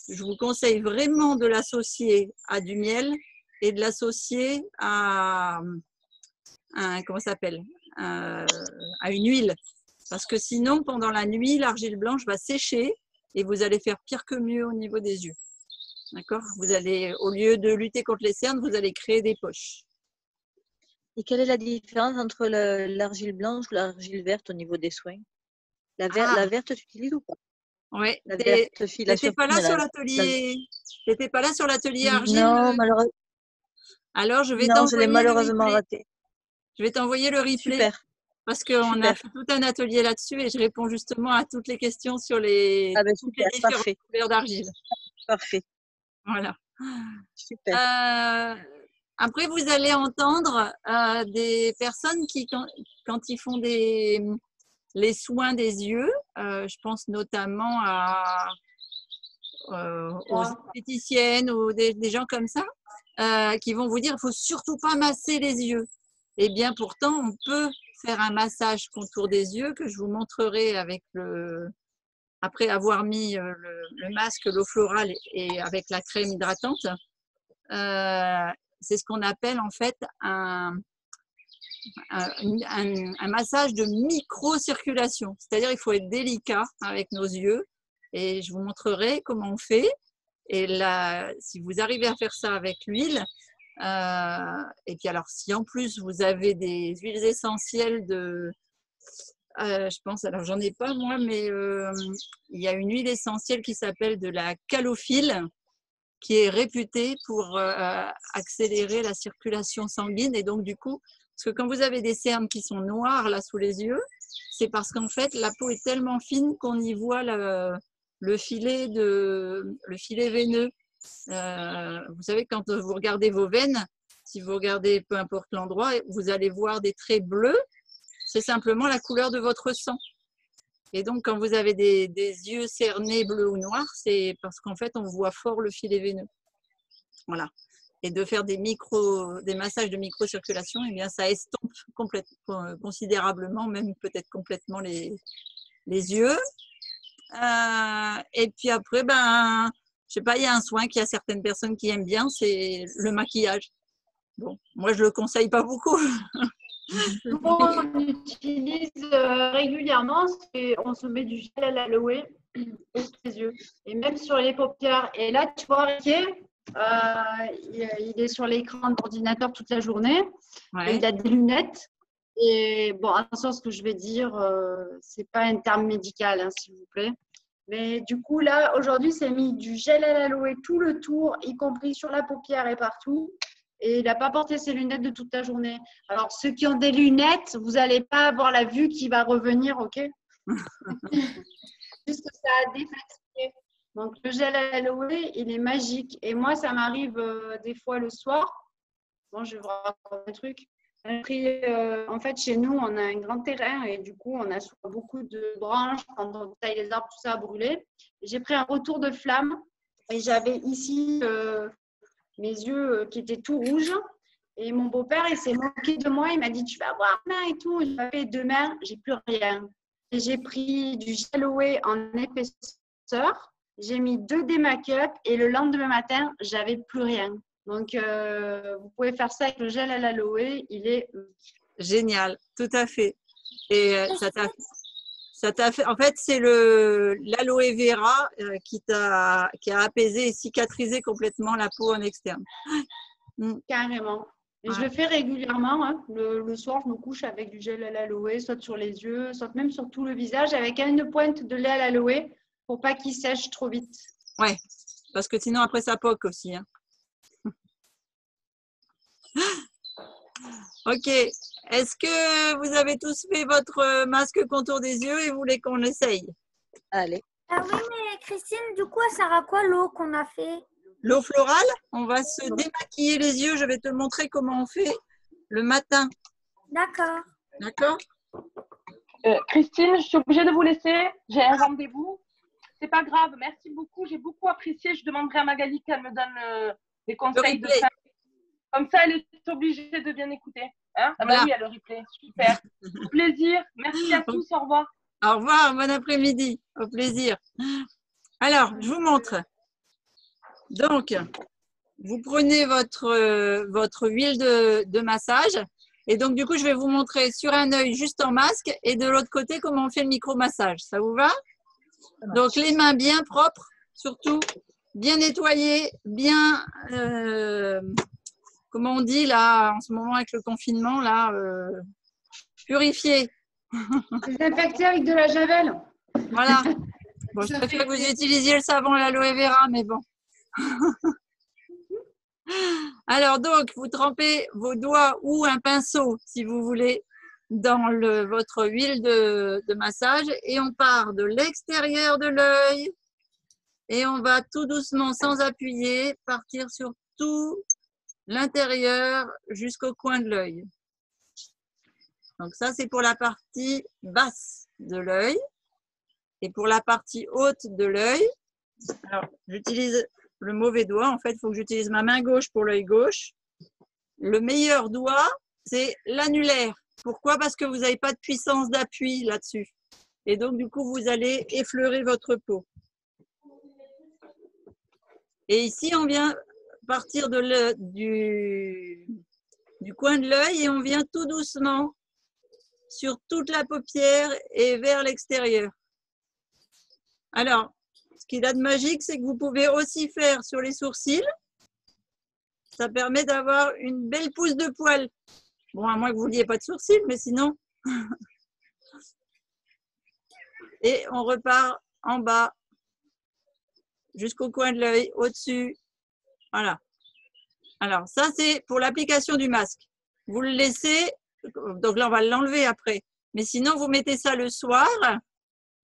je vous conseille vraiment de l'associer à du miel et de l'associer à comment ça s'appelle, à une huile. Parce que sinon, pendant la nuit, l'argile blanche va sécher et vous allez faire pire que mieux au niveau des yeux. D'accord? Vous allez, au lieu de lutter contre les cernes, vous allez créer des poches. Et quelle est la différence entre l'argile blanche ou l'argile verte au niveau des soins? La verte, tu utilises ou pas? Oui. La verte Tu filation n'étais pas là fine, sur l'atelier. T'étais pas là sur l'atelier argile? Non, malheureusement. Alors, je vais Non, je l'ai t'envoyer le malheureusement replay. raté. Je vais t'envoyer le replay. Super. Parce qu'on a Super. fait tout un atelier là-dessus et je réponds justement à toutes les questions sur les, Ah ben toutes super, les différentes parfait. couleurs d'argile. Parfait. Voilà. Super. Après, vous allez entendre des personnes qui, quand ils font les soins des yeux, je pense notamment aux esthéticiennes ou des gens comme ça, qui vont vous dire il ne faut surtout pas masser les yeux. Eh bien, pourtant, on peut faire un massage contour des yeux que je vous montrerai après avoir mis le masque, l'eau florale et avec la crème hydratante. C'est ce qu'on appelle en fait un massage de micro-circulation. C'est-à-dire il faut être délicat avec nos yeux et je vous montrerai comment on fait. Et là, si vous arrivez à faire ça avec l'huile, et puis alors si en plus vous avez des huiles essentielles je pense, alors j'en ai pas moi, mais il y a une huile essentielle qui s'appelle de la calophylle, qui est réputée pour accélérer la circulation sanguine. Et donc du coup, parce que quand vous avez des cernes qui sont noires là sous les yeux, c'est parce qu'en fait la peau est tellement fine qu'on y voit le filet veineux. Vous savez, quand vous regardez vos veines, si vous regardez peu importe l'endroit, vous allez voir des traits bleus. C'est simplement la couleur de votre sang. Et donc, quand vous avez des yeux cernés bleus ou noirs, c'est parce qu'en fait, on voit fort le filet veineux. Voilà. Et de faire des massages de microcirculation, eh bien, ça estompe considérablement, même peut-être complètement les yeux. Et puis après, je sais pas, il y a un soin qu'il y a certaines personnes qui aiment bien, c'est le maquillage. Bon, moi, je le conseille pas beaucoup. Nous, on utilise régulièrement, on se met du gel à l'aloe sur les yeux et même sur les paupières. Et là, tu vois, Riquet, il est sur l'écran d'ordinateur toute la journée. Ouais. Il a des lunettes. Et bon, attention à ce que je vais dire, c'est pas un terme médical, hein, s'il vous plaît. Mais du coup, là, aujourd'hui, c'est mis du gel à l'aloe tout le tour, y compris sur la paupière et partout. Et il n'a pas porté ses lunettes de toute la journée. Alors, ceux qui ont des lunettes, vous n'allez pas avoir la vue qui va revenir, ok? Juste que ça a défatigué. Donc, le gel à l'aloe, il est magique. Et moi, ça m'arrive des fois le soir. Bon, je vais vous raconter un truc. En fait, chez nous, on a un grand terrain et du coup, on a souvent beaucoup de branches. Quand on taille les arbres, tout ça a brûlé. J'ai pris un retour de flamme et j'avais ici mes yeux qui étaient tout rouges. Et mon beau-père, il s'est moqué de moi. Il m'a dit, tu vas avoir main et tout. J'ai fait demain, j'ai plus rien. Et j'ai pris du gel aloe en épaisseur. J'ai mis 2 démaqueup et le lendemain matin, j'avais plus rien. Donc, vous pouvez faire ça avec le gel à l'aloe. Il est génial, tout à fait. Et ça t'a fait. En fait, c'est l'aloe vera qui a apaisé et cicatrisé complètement la peau en externe. Carrément. Et ouais. Je le fais régulièrement. Hein. Le soir, je me couche avec du gel à l'aloe, soit sur les yeux, soit même sur tout le visage, avec une pointe de lait à l'aloe pour pas qu'il sèche trop vite. Ouais, parce que sinon après ça poque aussi. Hein. Ok. Est-ce que vous avez tous fait votre masque contour des yeux et vous voulez qu'on l'essaye? Allez. Ah oui, mais Christine, du coup, ça sert à quoi l'eau qu'on a fait? L'eau florale, on va se démaquiller les yeux. Je vais te montrer comment on fait le matin. D'accord. D'accord? Christine, je suis obligée de vous laisser. J'ai un rendez-vous. C'est pas grave. Merci beaucoup. J'ai beaucoup apprécié. Je demanderai à Magali qu'elle me donne des conseils de fin. Comme ça, elle est obligée de bien écouter. Hein? Ah bah oui, elle le replay. Super. Au plaisir. Merci à tous. Au revoir. Au revoir. Bon après-midi. Au plaisir. Alors, je vous montre. Donc, vous prenez votre huile de massage. Et donc, du coup, je vais vous montrer sur un œil juste en masque et de l'autre côté comment on fait le micro-massage. Ça vous va? Donc, les mains bien propres, surtout, bien nettoyées, bien, comment on dit là, en ce moment avec le confinement, là, purifiées. Désinfecter avec de la javel. Voilà. Bon, je préfère que vous utilisiez le savon et l'aloe vera, mais bon. Alors, donc, vous trempez vos doigts ou un pinceau, si vous voulez, dans votre huile de massage et on part de l'extérieur de l'œil et on va tout doucement, sans appuyer, partir sur tout l'intérieur jusqu'au coin de l'œil. Donc ça, c'est pour la partie basse de l'œil. Et pour la partie haute de l'œil, alors j'utilise le mauvais doigt. En fait, il faut que j'utilise ma main gauche pour l'œil gauche. Le meilleur doigt, c'est l'annulaire. Pourquoi? Parce que vous n'avez pas de puissance d'appui là-dessus. Et donc, du coup, vous allez effleurer votre peau. Et ici, on vient partir du coin de l'œil et on vient tout doucement sur toute la paupière et vers l'extérieur. Alors, ce qu'il a de magique, c'est que vous pouvez aussi faire sur les sourcils. Ça permet d'avoir une belle pousse de poils. Bon, à moins que vous vouliez pas de sourcils, mais sinon. Et on repart en bas, jusqu'au coin de l'œil, au-dessus. Voilà. Alors, ça, c'est pour l'application du masque. Vous le laissez, donc là, on va l'enlever après. Mais sinon, vous mettez ça le soir,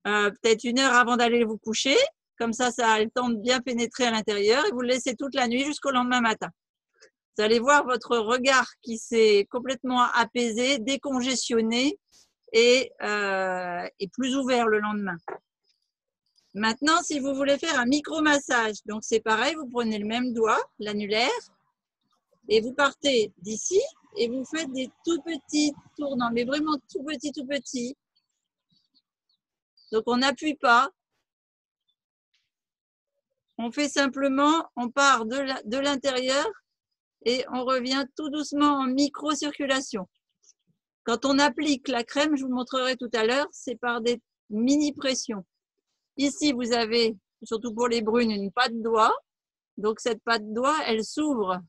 peut-être 1 heure avant d'aller vous coucher. Comme ça, ça a le temps de bien pénétrer à l'intérieur et vous le laissez toute la nuit jusqu'au lendemain matin. Vous allez voir votre regard qui s'est complètement apaisé, décongestionné et plus ouvert le lendemain. Maintenant, si vous voulez faire un micro-massage, donc c'est pareil, vous prenez le même doigt, l'annulaire, et vous partez d'ici et vous faites des tout petits tournants, mais vraiment tout petits, tout petits. Donc, on n'appuie pas. On fait simplement, on part de l'intérieur et on revient tout doucement en micro-circulation. Quand on applique la crème, je vous montrerai tout à l'heure, c'est par des mini-pressions. Ici, vous avez, surtout pour les brunes, une patte doigt. Donc, cette patte doigt, elle s'ouvre.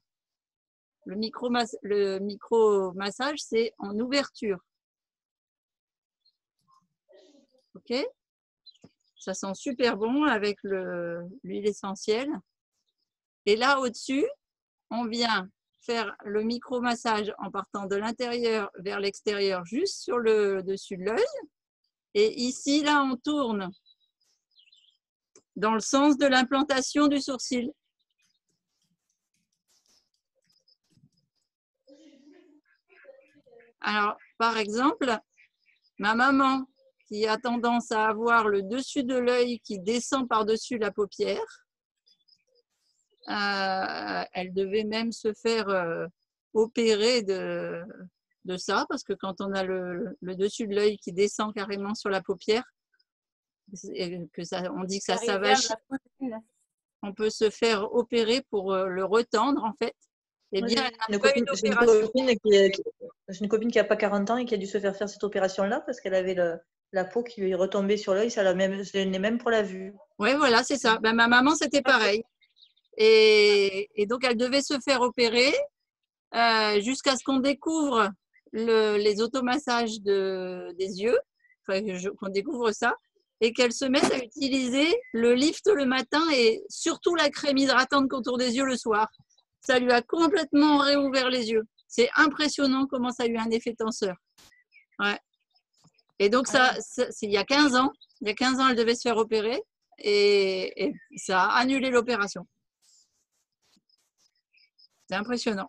Le micro-massage, c'est en ouverture. OK? Ça sent super bon avec l'huile essentielle. Et là, au-dessus, on vient faire le micro-massage en partant de l'intérieur vers l'extérieur, juste sur le dessus de l'œil. Et ici, là, on tourne dans le sens de l'implantation du sourcil. Alors, par exemple, ma maman qui a tendance à avoir le dessus de l'œil qui descend par-dessus la paupière, elle devait même se faire opérer de ça, parce que quand on a le dessus de l'œil qui descend carrément sur la paupière, on dit que ça s'avachit, on peut se faire opérer pour le retendre en fait. Eh bien, j'ai une copine qui n'a pas 40 ans et qui a dû se faire cette opération-là parce qu'elle avait la peau qui lui est retombée sur l'œil, ça n'est même pour la vue. Oui, voilà, c'est ça. Ben, ma maman, c'était pareil. Et donc, elle devait se faire opérer jusqu'à ce qu'on découvre les automassages des yeux, enfin, qu'on découvre ça, et qu'elle se mette à utiliser le lift le matin et surtout la crème hydratante contour des yeux le soir. Ça lui a complètement réouvert les yeux. C'est impressionnant comment ça a eu un effet tenseur. Ouais. Et donc, il y a 15 ans. Il y a 15 ans, elle devait se faire opérer et ça a annulé l'opération. C'est impressionnant.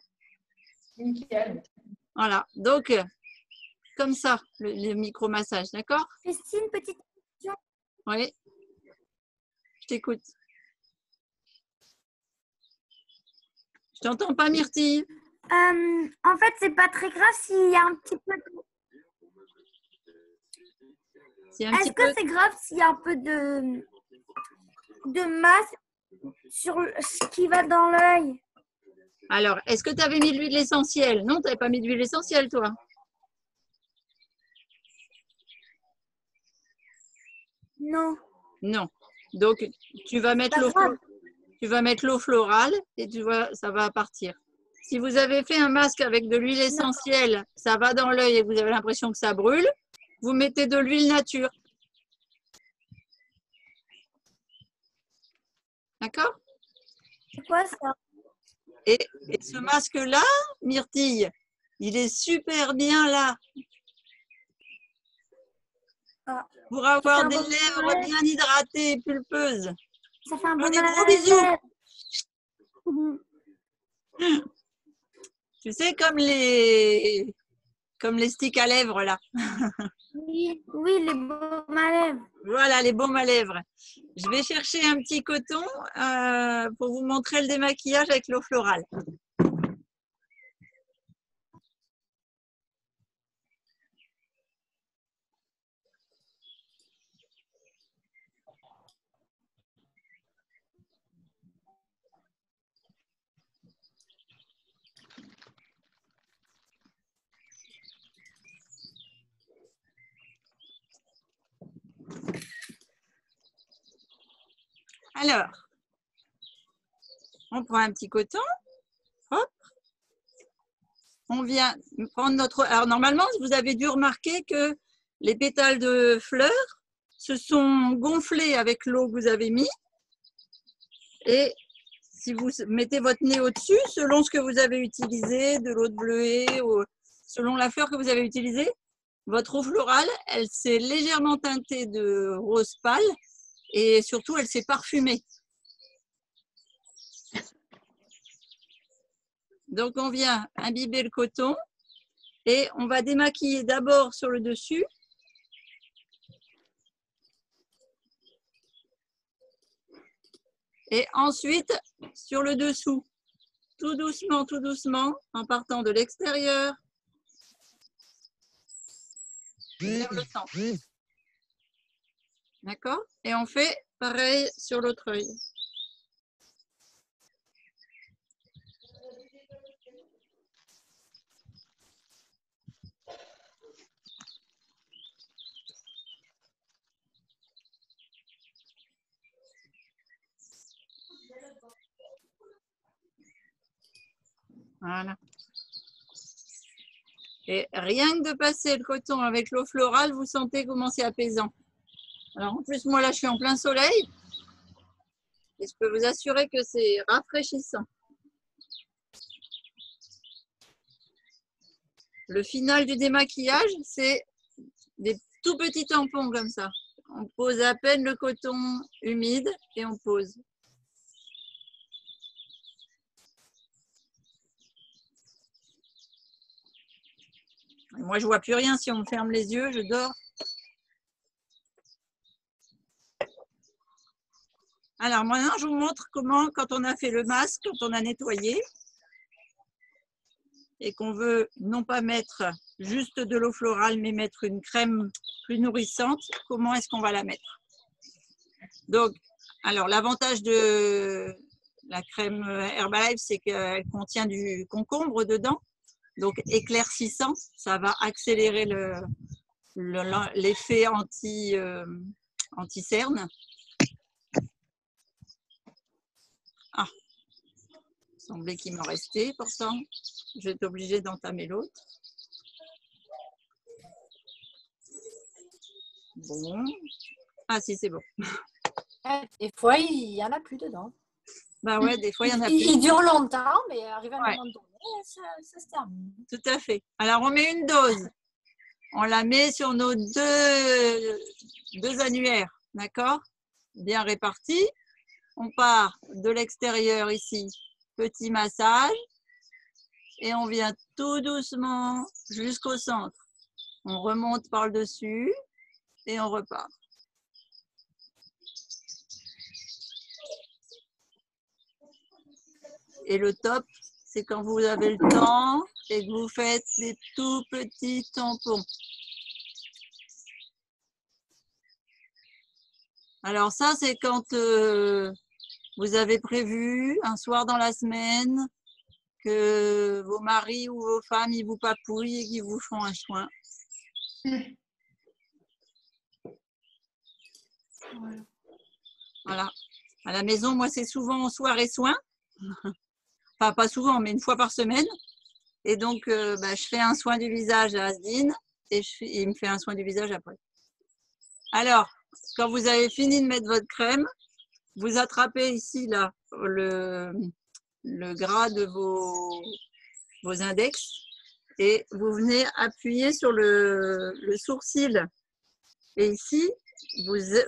Nickel. Voilà. Donc, comme ça, le micro-massage, d'accord? Christine, petite question. Oui. Je t'écoute. Je t'entends pas, Myrtille. En fait, c'est pas très grave s'il y a un petit peu de... Est-ce que c'est grave s'il y a un peu de masse sur ce qui va dans l'œil? Alors, est-ce que tu avais mis de l'huile essentielle? Non, tu n'avais pas mis d'huile essentielle, toi? Non. Non. Donc, tu vas mettre l'eau florale et tu vois, ça va partir. Si vous avez fait un masque avec de l'huile essentielle, ça va dans l'œil et vous avez l'impression que ça brûle, vous mettez de l'huile nature. D'accord? C'est quoi ça? Et ce masque-là, Myrtille, il est super bien là. Ah. Pour avoir des bon lèvres malaise. bien hydratées et pulpeuses. Ça fait un bon Des gros malaise. bisous. Tu sais, comme les sticks à lèvres là. Oui, les baumes à lèvres. Voilà, les baumes à lèvres. Je vais chercher un petit coton pour vous montrer le démaquillage avec l'eau florale. Alors, on prend un petit coton. Hop. On vient prendre notre... Alors, normalement, vous avez dû remarquer que les pétales de fleurs se sont gonflés avec l'eau que vous avez mis. Et si vous mettez votre nez au-dessus, selon ce que vous avez utilisé, de l'eau de bleuet, ou selon la fleur que vous avez utilisée, votre eau florale, elle s'est légèrement teintée de rose pâle et surtout, elle s'est parfumée. Donc, on vient imbiber le coton et on va démaquiller d'abord sur le dessus. Et ensuite, sur le dessous, tout doucement, en partant de l'extérieur vers le centre. D'accord? Et on fait pareil sur l'autre œil. Voilà. Et rien que de passer le coton avec l'eau florale, vous sentez comment c'est apaisant. Alors en plus, moi là, je suis en plein soleil et je peux vous assurer que c'est rafraîchissant. Le final du démaquillage, c'est des tout petits tampons comme ça. On pose à peine le coton humide et on pose. Et moi, je vois plus rien. Si on me ferme les yeux, je dors. Alors maintenant, je vous montre comment, quand on a fait le masque, quand on a nettoyé, et qu'on veut non pas mettre juste de l'eau florale, mais mettre une crème plus nourrissante, comment est-ce qu'on va la mettre? Donc, alors l'avantage de la crème Herbalife, c'est qu'elle contient du concombre dedans, donc éclaircissant, ça va accélérer l'effet anti-cerne. Ah, il semblait qu'il m'en restait pourtant. Je vais être obligée d'entamer l'autre. Bon. Ah si, c'est bon. Des fois, il n'y en a plus dedans. Bah ouais, des fois, il y en a plus. Il dure longtemps, mais arrivé à un moment donné, ça se termine. Tout à fait. Alors, on met une dose. On la met sur nos deux annuaires, d'accord? Bien répartis. On part de l'extérieur ici, petit massage. Et on vient tout doucement jusqu'au centre. On remonte par le dessus et on repart. Et le top, c'est quand vous avez le temps et que vous faites des tout petits tampons. Alors ça, c'est quand vous avez prévu un soir dans la semaine que vos maris ou vos femmes, ils vous papouillent et qu'ils vous font un soin. Voilà. À la maison, moi, c'est souvent soirée soin. Enfin, pas souvent, mais une fois par semaine. Et donc, je fais un soin du visage à Asdine et il me fait un soin du visage après. Alors, quand vous avez fini de mettre votre crème, vous attrapez ici là le gras de vos index et vous venez appuyer sur le sourcil. Et ici,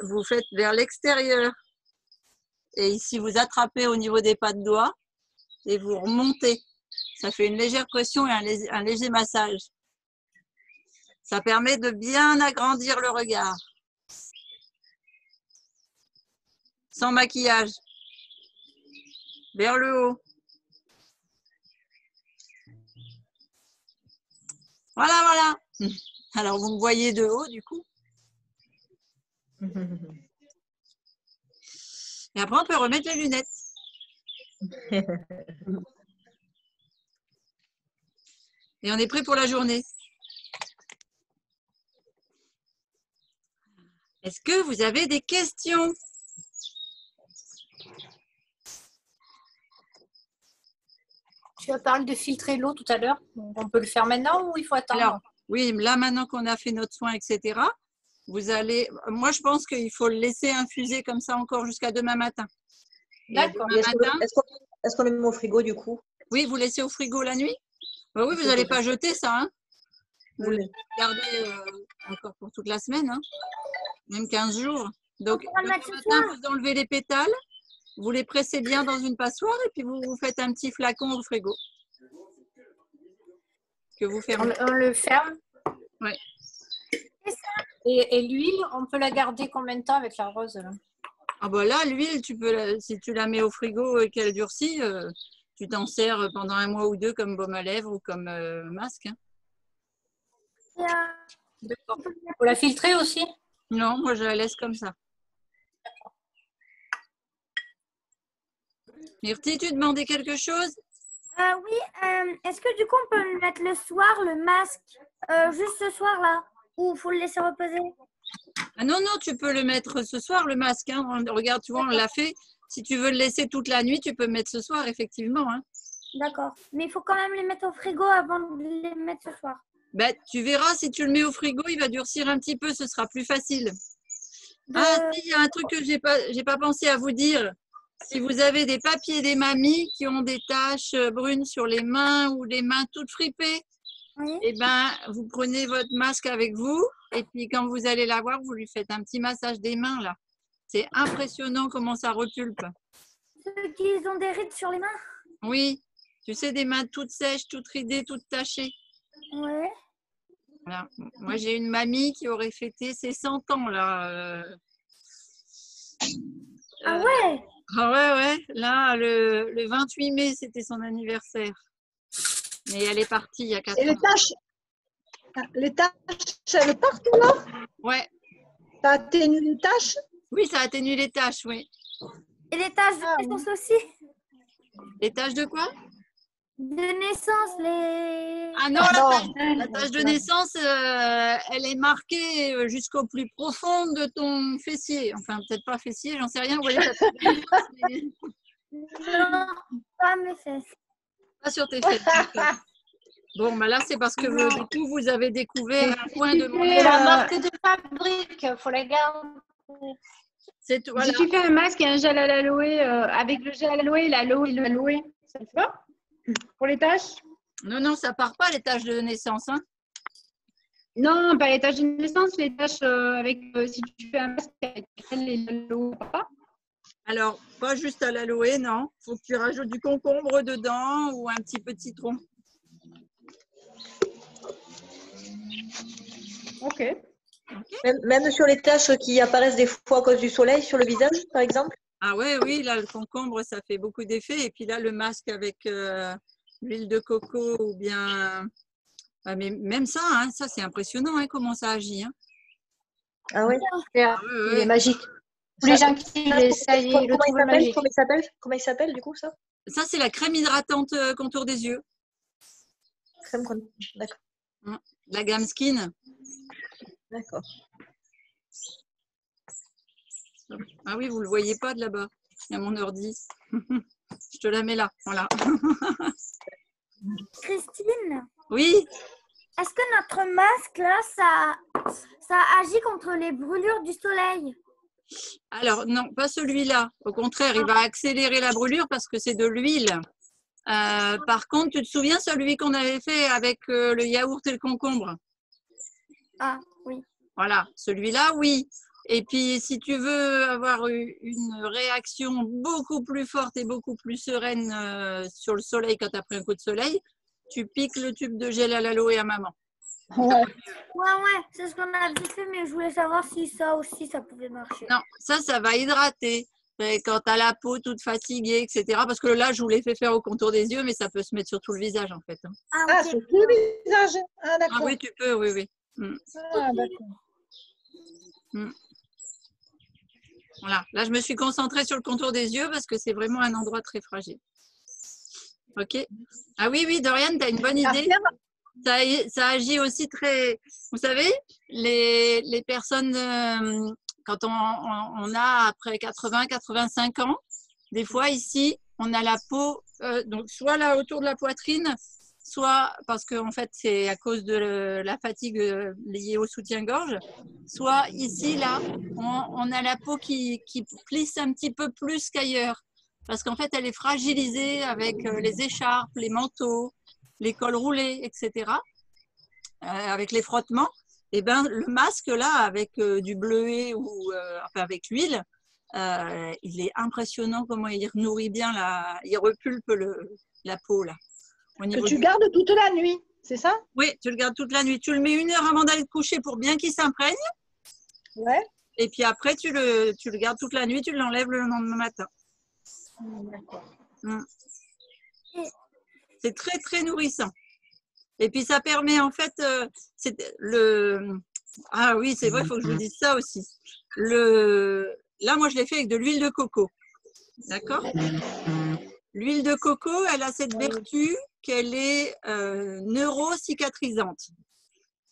vous faites vers l'extérieur. Et ici, vous attrapez au niveau des pas de doigts et vous remontez. Ça fait une légère pression et un léger massage. Ça permet de bien agrandir le regard. Sans maquillage. Vers le haut. Voilà, voilà. Alors, vous me voyez de haut, du coup. Et après, on peut remettre les lunettes. Et on est prêt pour la journée. Est-ce que vous avez des questions? Tu as parlé de filtrer l'eau tout à l'heure. On peut le faire maintenant ou il faut attendre? Alors, oui, là, maintenant qu'on a fait notre soin, etc., vous allez… Moi, je pense qu'il faut le laisser infuser comme ça encore jusqu'à demain matin. D'accord. Est-ce qu'on le met au frigo, du coup? Oui, vous laissez au frigo la nuit? Bah oui, vous n'allez pas jeter ça. Hein. Vous le gardez encore pour toute la semaine, hein. Même 15 jours. Donc, le matin, vous enlevez les pétales, vous les pressez bien dans une passoire et puis vous faites un petit flacon au frigo. Que vous fermez. On le ferme? Oui. Et l'huile, on peut la garder combien de temps avec la rose là? Ah bah là, l'huile, si tu la mets au frigo et qu'elle durcit, tu t'en sers pendant 1 mois ou 2 comme baume à lèvres ou comme masque. Hein. D'accord. Faut la filtrer aussi? Non, moi je la laisse comme ça. Myrtille, tu demandais quelque chose? Oui, est-ce que du coup on peut le mettre le soir, le masque, juste ce soir-là? Ou il faut le laisser reposer? Ah non, non, tu peux le mettre ce soir, le masque. Hein. Regarde, tu vois, on l'a fait. Si tu veux le laisser toute la nuit, tu peux le mettre ce soir, effectivement. Hein. D'accord. Mais il faut quand même les mettre au frigo avant de les mettre ce soir. Ben, tu verras, si tu le mets au frigo, il va durcir un petit peu, ce sera plus facile. Ah, si, il y a un truc que j'ai pas pensé à vous dire. Si vous avez des papiers des mamies qui ont des taches brunes sur les mains ou les mains toutes fripées, oui. Eh ben, vous prenez votre masque avec vous et puis quand vous allez la voir, vous lui faites un petit massage des mains là. C'est impressionnant comment ça repulpe. Ceux qui ont des rides sur les mains? Oui, tu sais, des mains toutes sèches, toutes ridées, toutes tachées. Ouais. Voilà. Moi, j'ai une mamie qui aurait fêté ses 100 ans là. Ah ouais? Ah ouais, ouais. Là, le 28 mai, c'était son anniversaire. Mais elle est partie il y a 4 ans. Et les taches, elles partent là? Ouais. Ça atténue les taches? Oui, ça atténue les taches, oui. Et les taches de naissance aussi? Les taches de quoi? De naissance, les… Ah non, la tache de naissance, elle est marquée jusqu'au plus profond de ton fessier. Enfin, peut-être pas fessier, j'en sais rien. Vous voyez, non, pas mes fesses. Pas sur tes fesses. Bon, bah là, c'est parce que vous, du coup, vous avez découvert un point de mon… La marque de fabrique, il faut la garder. C'est tout, voilà. Si tu fais un masque et un gel à l'aloe, avec le gel à l'aloe, l'aloe, ça le fait pas pour les taches? Non, non, ça part pas les taches de naissance. Hein. Non, pas les taches de naissance, les taches avec, si tu fais un masque avec l'aloe, pas. Alors, pas juste à l'aloe, non. Il faut que tu rajoutes du concombre dedans ou un petit peu de citron. Ok. Même sur les taches qui apparaissent des fois à cause du soleil sur le visage, par exemple? Ah ouais, oui, là, le concombre, ça fait beaucoup d'effets. Et puis là, le masque avec l'huile de coco ou bien… mais même ça, hein, ça c'est impressionnant hein, comment ça agit. Hein. Ah oui, il est magique. Pour les gens qui l'essayent, le trouvent magique. Comment il s'appelle du coup ça? Ça, c'est la crème hydratante contour des yeux. Crème contour, d'accord. La gamme Skin. D'accord. Ah oui, vous ne le voyez pas de là-bas. Il y a mon ordi. Je te la mets là. Voilà. Christine, Oui. est-ce que notre masque, là, ça agit contre les brûlures du soleil? Alors, non, pas celui-là. Au contraire, il va accélérer la brûlure parce que c'est de l'huile. Par contre, tu te souviens celui qu'on avait fait avec le yaourt et le concombre? Ah, oui. Voilà, celui-là, oui. Et puis, si tu veux avoir une réaction beaucoup plus forte et beaucoup plus sereine sur le soleil quand tu as pris un coup de soleil, tu piques le tube de gel à l'aloe à maman. Ouais, c'est ce qu'on avait fait, mais je voulais savoir si ça aussi, ça pouvait marcher. Non, ça va hydrater. Et quand tu as la peau toute fatiguée, etc. Parce que là, je vous l'ai fait faire au contour des yeux, mais ça peut se mettre sur tout le visage, en fait. Ah, okay. Sur tout le visage. Ah, d'accord. Ah oui, tu peux, oui, oui. Ah, d'accord. Voilà, là, je me suis concentrée sur le contour des yeux parce que c'est vraiment un endroit très fragile. Ok. Ah oui, oui, Dorian, tu as une bonne idée. Ça agit aussi très… Vous savez, les personnes, quand on a après 80, 85 ans, des fois ici, on a la peau, donc soit là autour de la poitrine, soit parce qu'en fait, c'est à cause de la fatigue liée au soutien-gorge, soit ici, là, on a la peau qui plisse un petit peu plus qu'ailleurs. Parce qu'en fait, elle est fragilisée avec les écharpes, les manteaux, les cols roulés, etc. Avec les frottements. Et ben, le masque, là, avec du bleuet ou enfin, avec l'huile, il est impressionnant comment il nourrit bien, il repulpe la peau, là. Que tu gardes toute la nuit, c'est ça? Oui, tu le gardes toute la nuit. Tu le mets 1 heure avant d'aller te coucher pour bien qu'il s'imprègne. Ouais. Et puis après, tu le gardes toute la nuit, tu l'enlèves le lendemain matin. D'accord. C'est très, très nourrissant. Et puis, ça permet en fait… Ah oui, c'est vrai, il faut que je vous dise ça aussi. Là, moi, je l'ai fait avec de l'huile de coco. D'accord? L'huile de coco, elle a cette vertu qu'elle est neurocicatrisante.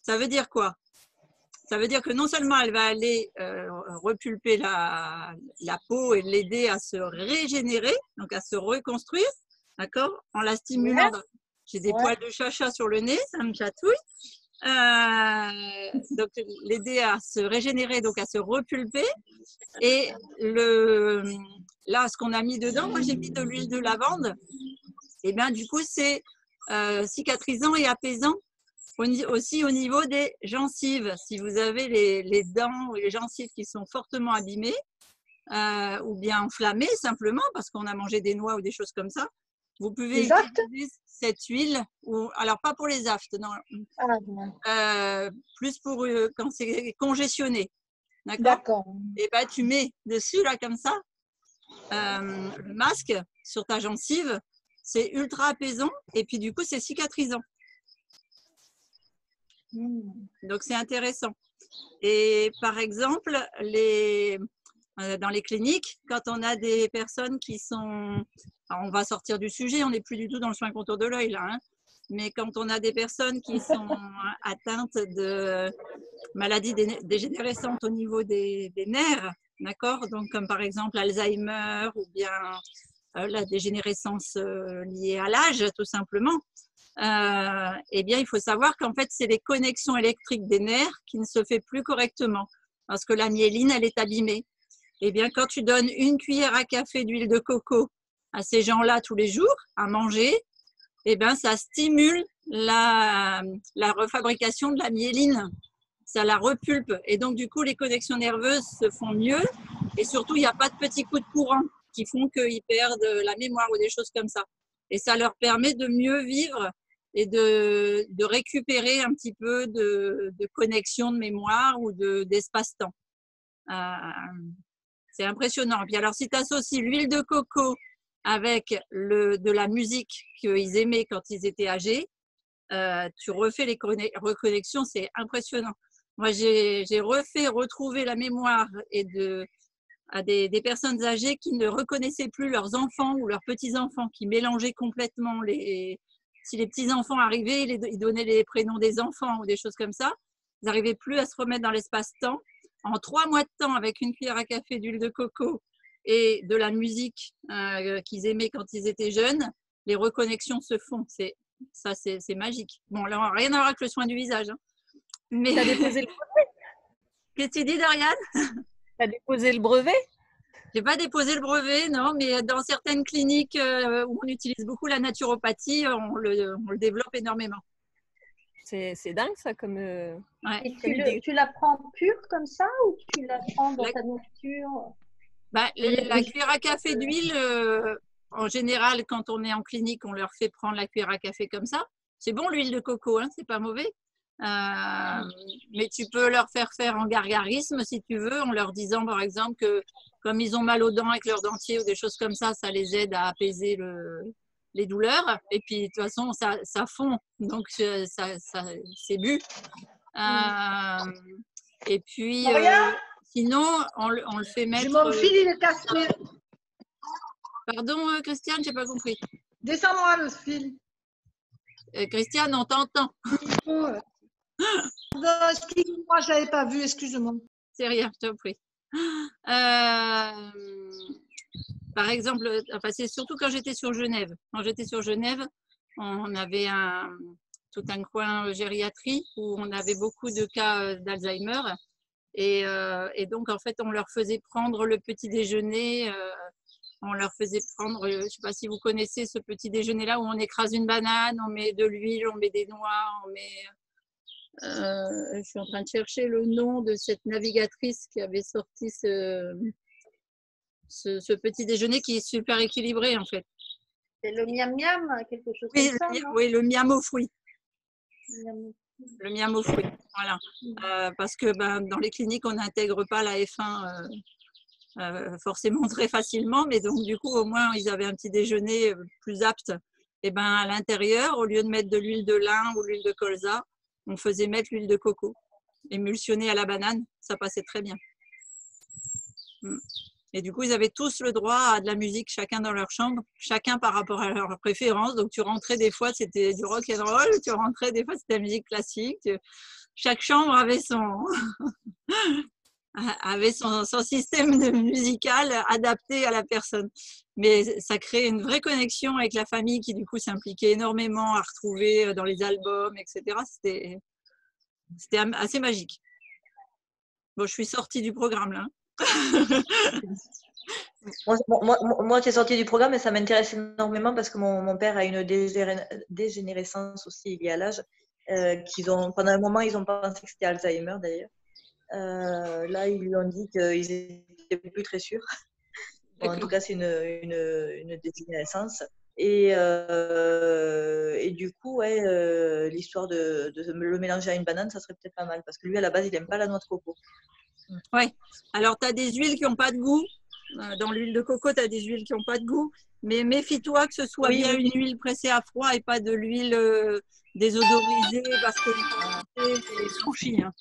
Ça veut dire quoi? Ça veut dire que non seulement elle va aller repulper la peau et l'aider à se régénérer, donc à se reconstruire, d'accord? En la stimulant. J'ai des poils de chacha sur le nez, ça me chatouille. Donc l'aider à se régénérer, donc à se repulper. Et là, ce qu'on a mis dedans, moi j'ai mis de l'huile de lavande. Et bien du coup, c'est cicatrisant et apaisant. Aussi au niveau des gencives, si vous avez les dents ou les gencives qui sont fortement abîmées ou bien enflammées simplement parce qu'on a mangé des noix ou des choses comme ça, vous pouvez utiliser cette huile, alors pas pour les aftes, non, plus pour quand c'est congestionné. D'accord. Et ben tu mets dessus là comme ça le masque sur ta gencive, c'est ultra apaisant et puis du coup c'est cicatrisant. Donc, c'est intéressant. Et par exemple, dans les cliniques, quand on a des personnes qui sont… Alors, on va sortir du sujet, on n'est plus du tout dans le soin contour de l'œil, là. Hein, mais quand on a des personnes qui sont atteintes de maladies dégénérescentes au niveau des nerfs, d'accord? Donc, comme par exemple Alzheimer ou bien la dégénérescence liée à l'âge, tout simplement. Eh bien, il faut savoir qu'en fait, c'est les connexions électriques des nerfs qui ne se fait plus correctement parce que la myéline, elle est abîmée. Eh bien, quand tu donnes 1 cuillère à café d'huile de coco à ces gens-là tous les jours à manger, eh bien, ça stimule la refabrication de la myéline. Ça la repulpe. Et donc, du coup, les connexions nerveuses se font mieux. Et surtout, il n'y a pas de petits coups de courant qui font qu'ils perdent la mémoire ou des choses comme ça. Et ça leur permet de mieux vivre et de récupérer un petit peu de connexion de mémoire ou d'espace-temps. C'est impressionnant. Et puis alors, si tu associes l'huile de coco avec de la musique qu'ils aimaient quand ils étaient âgés, tu refais les reconnexions, c'est impressionnant. Moi, j'ai retrouvé la mémoire et à des personnes âgées qui ne reconnaissaient plus leurs enfants ou leurs petits-enfants, qui mélangeaient complètement si les petits-enfants arrivaient, ils donnaient les prénoms des enfants ou des choses comme ça. Ils n'arrivaient plus à se remettre dans l'espace-temps. En 3 mois de temps, avec une cuillère à café d'huile de coco et de la musique qu'ils aimaient quand ils étaient jeunes, les reconnexions se font. C'est magique. Bon, là, rien à voir avec le soin du visage. Hein. Mais... T'as déposé le brevet? Qu'est-ce que tu dis, Doriane? T'as déposé le brevet? J'ai pas déposé le brevet, non, mais dans certaines cliniques où on utilise beaucoup la naturopathie, on le développe énormément. C'est dingue ça comme. Ouais. Et tu la prends pure comme ça ou tu la prends dans ta nourriture? La cuillère à café d'huile, en général, quand on est en clinique, on leur fait prendre la cuillère à café comme ça. C'est bon l'huile de coco, hein, c'est pas mauvais. Mais tu peux leur faire en gargarisme si tu veux, en leur disant par exemple que comme ils ont mal aux dents avec leur dentier ou des choses comme ça les aide à apaiser les douleurs. Et puis de toute façon, ça fond, donc c'est bu. Et puis sinon, on le fait mettre. Mon fil, il est cassé. Pardon, Christiane, j'ai pas compris. Descends-moi le fil. Christiane, on t'entend. Excuse-moi, je l'avais pas vu, excuse-moi. C'est rien, je t'en prie. Par exemple, c'est surtout quand j'étais sur Genève. Quand j'étais sur Genève, on avait tout un coin gériatrie où on avait beaucoup de cas d'Alzheimer. Et donc, en fait, on leur faisait prendre le petit déjeuner. On leur faisait prendre, je ne sais pas si vous connaissez ce petit déjeuner-là où on écrase une banane, on met de l'huile, on met des noix, on met... je suis en train de chercher le nom de cette navigatrice qui avait sorti ce petit déjeuner qui est super équilibré en fait. C'est le miam miam, quelque chose Oui, comme ça, non? oui, le miam aux fruits. Miam. Le miam aux fruits, voilà. Parce que dans les cliniques, on n'intègre pas la F1 forcément très facilement, mais donc du coup, au moins, ils avaient un petit déjeuner plus apte. Et à l'intérieur, au lieu de mettre de l'huile de lin ou l'huile de colza, on faisait mettre l'huile de coco, émulsionnée à la banane, ça passait très bien. Et du coup, ils avaient tous le droit à de la musique, chacun dans leur chambre, chacun par rapport à leur préférence. Donc, tu rentrais des fois, c'était du rock and roll, tu rentrais des fois, c'était de la musique classique. Chaque chambre avait son système musical adapté à la personne. Mais ça crée une vraie connexion avec la famille qui, du coup, s'impliquait énormément à retrouver dans les albums, etc. C'était assez magique. Bon, je suis sortie du programme, là. Moi, j'ai sorti du programme et ça m'intéresse énormément parce que mon père a une dégénérescence aussi liée à l'âge. Pendant un moment, ils ont pensé que c'était Alzheimer, d'ailleurs. Là, ils lui ont dit qu'ils n'étaient plus très sûrs. Bon, en tout cas, c'est une dégénérescence. Et du coup, l'histoire de le mélanger à une banane, ça serait peut-être pas mal. Parce que lui, à la base, il n'aime pas la noix de coco. Oui. Alors, tu as des huiles qui n'ont pas de goût. Dans l'huile de coco, tu as des huiles qui n'ont pas de goût. Mais méfie-toi que ce soit bien une huile pressée à froid et pas de l'huile désodorisée parce que c'est sushi. Hein.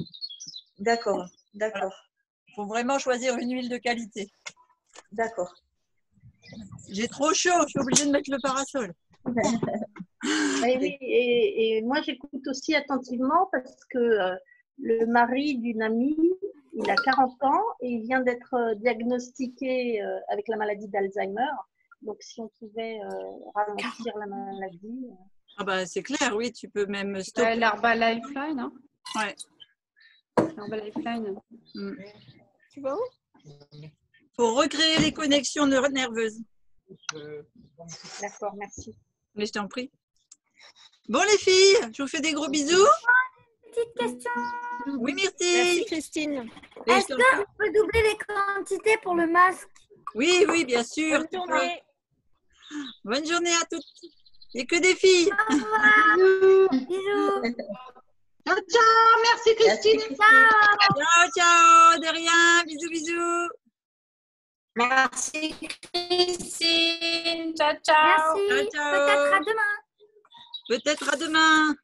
D'accord. Il faut vraiment choisir une huile de qualité. D'accord. J'ai trop chaud, je suis obligée de mettre le parasol. Oui, et moi j'écoute aussi attentivement parce que le mari d'une amie, il a 40 ans et il vient d'être diagnostiqué avec la maladie d'Alzheimer. Donc si on pouvait ralentir la maladie. C'est clair, oui, tu peux même stopper. L'Herba Lifeline, hein? Ouais. L'Herba Lifeline. Tu vas où? Pour recréer les connexions nerveuses. D'accord, merci. Mais je t'en prie. Bon les filles, je vous fais des gros bisous. Petite question. Oui Myrtille. Merci Christine. Est-ce qu'on peut doubler les quantités pour le masque? Oui, bien sûr. Bonne journée. Bonne journée à toutes. Il n'y a que des filles. Au revoir. Bisous. Ciao, merci Christine. Ciao, de rien. Bisous. Merci Christine. Ciao. Merci. Ciao. Peut-être à demain.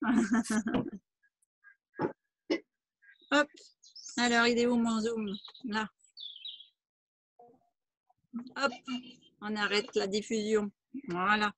Hop. Alors, il est où mon zoom? Là. Hop, on arrête la diffusion. Voilà.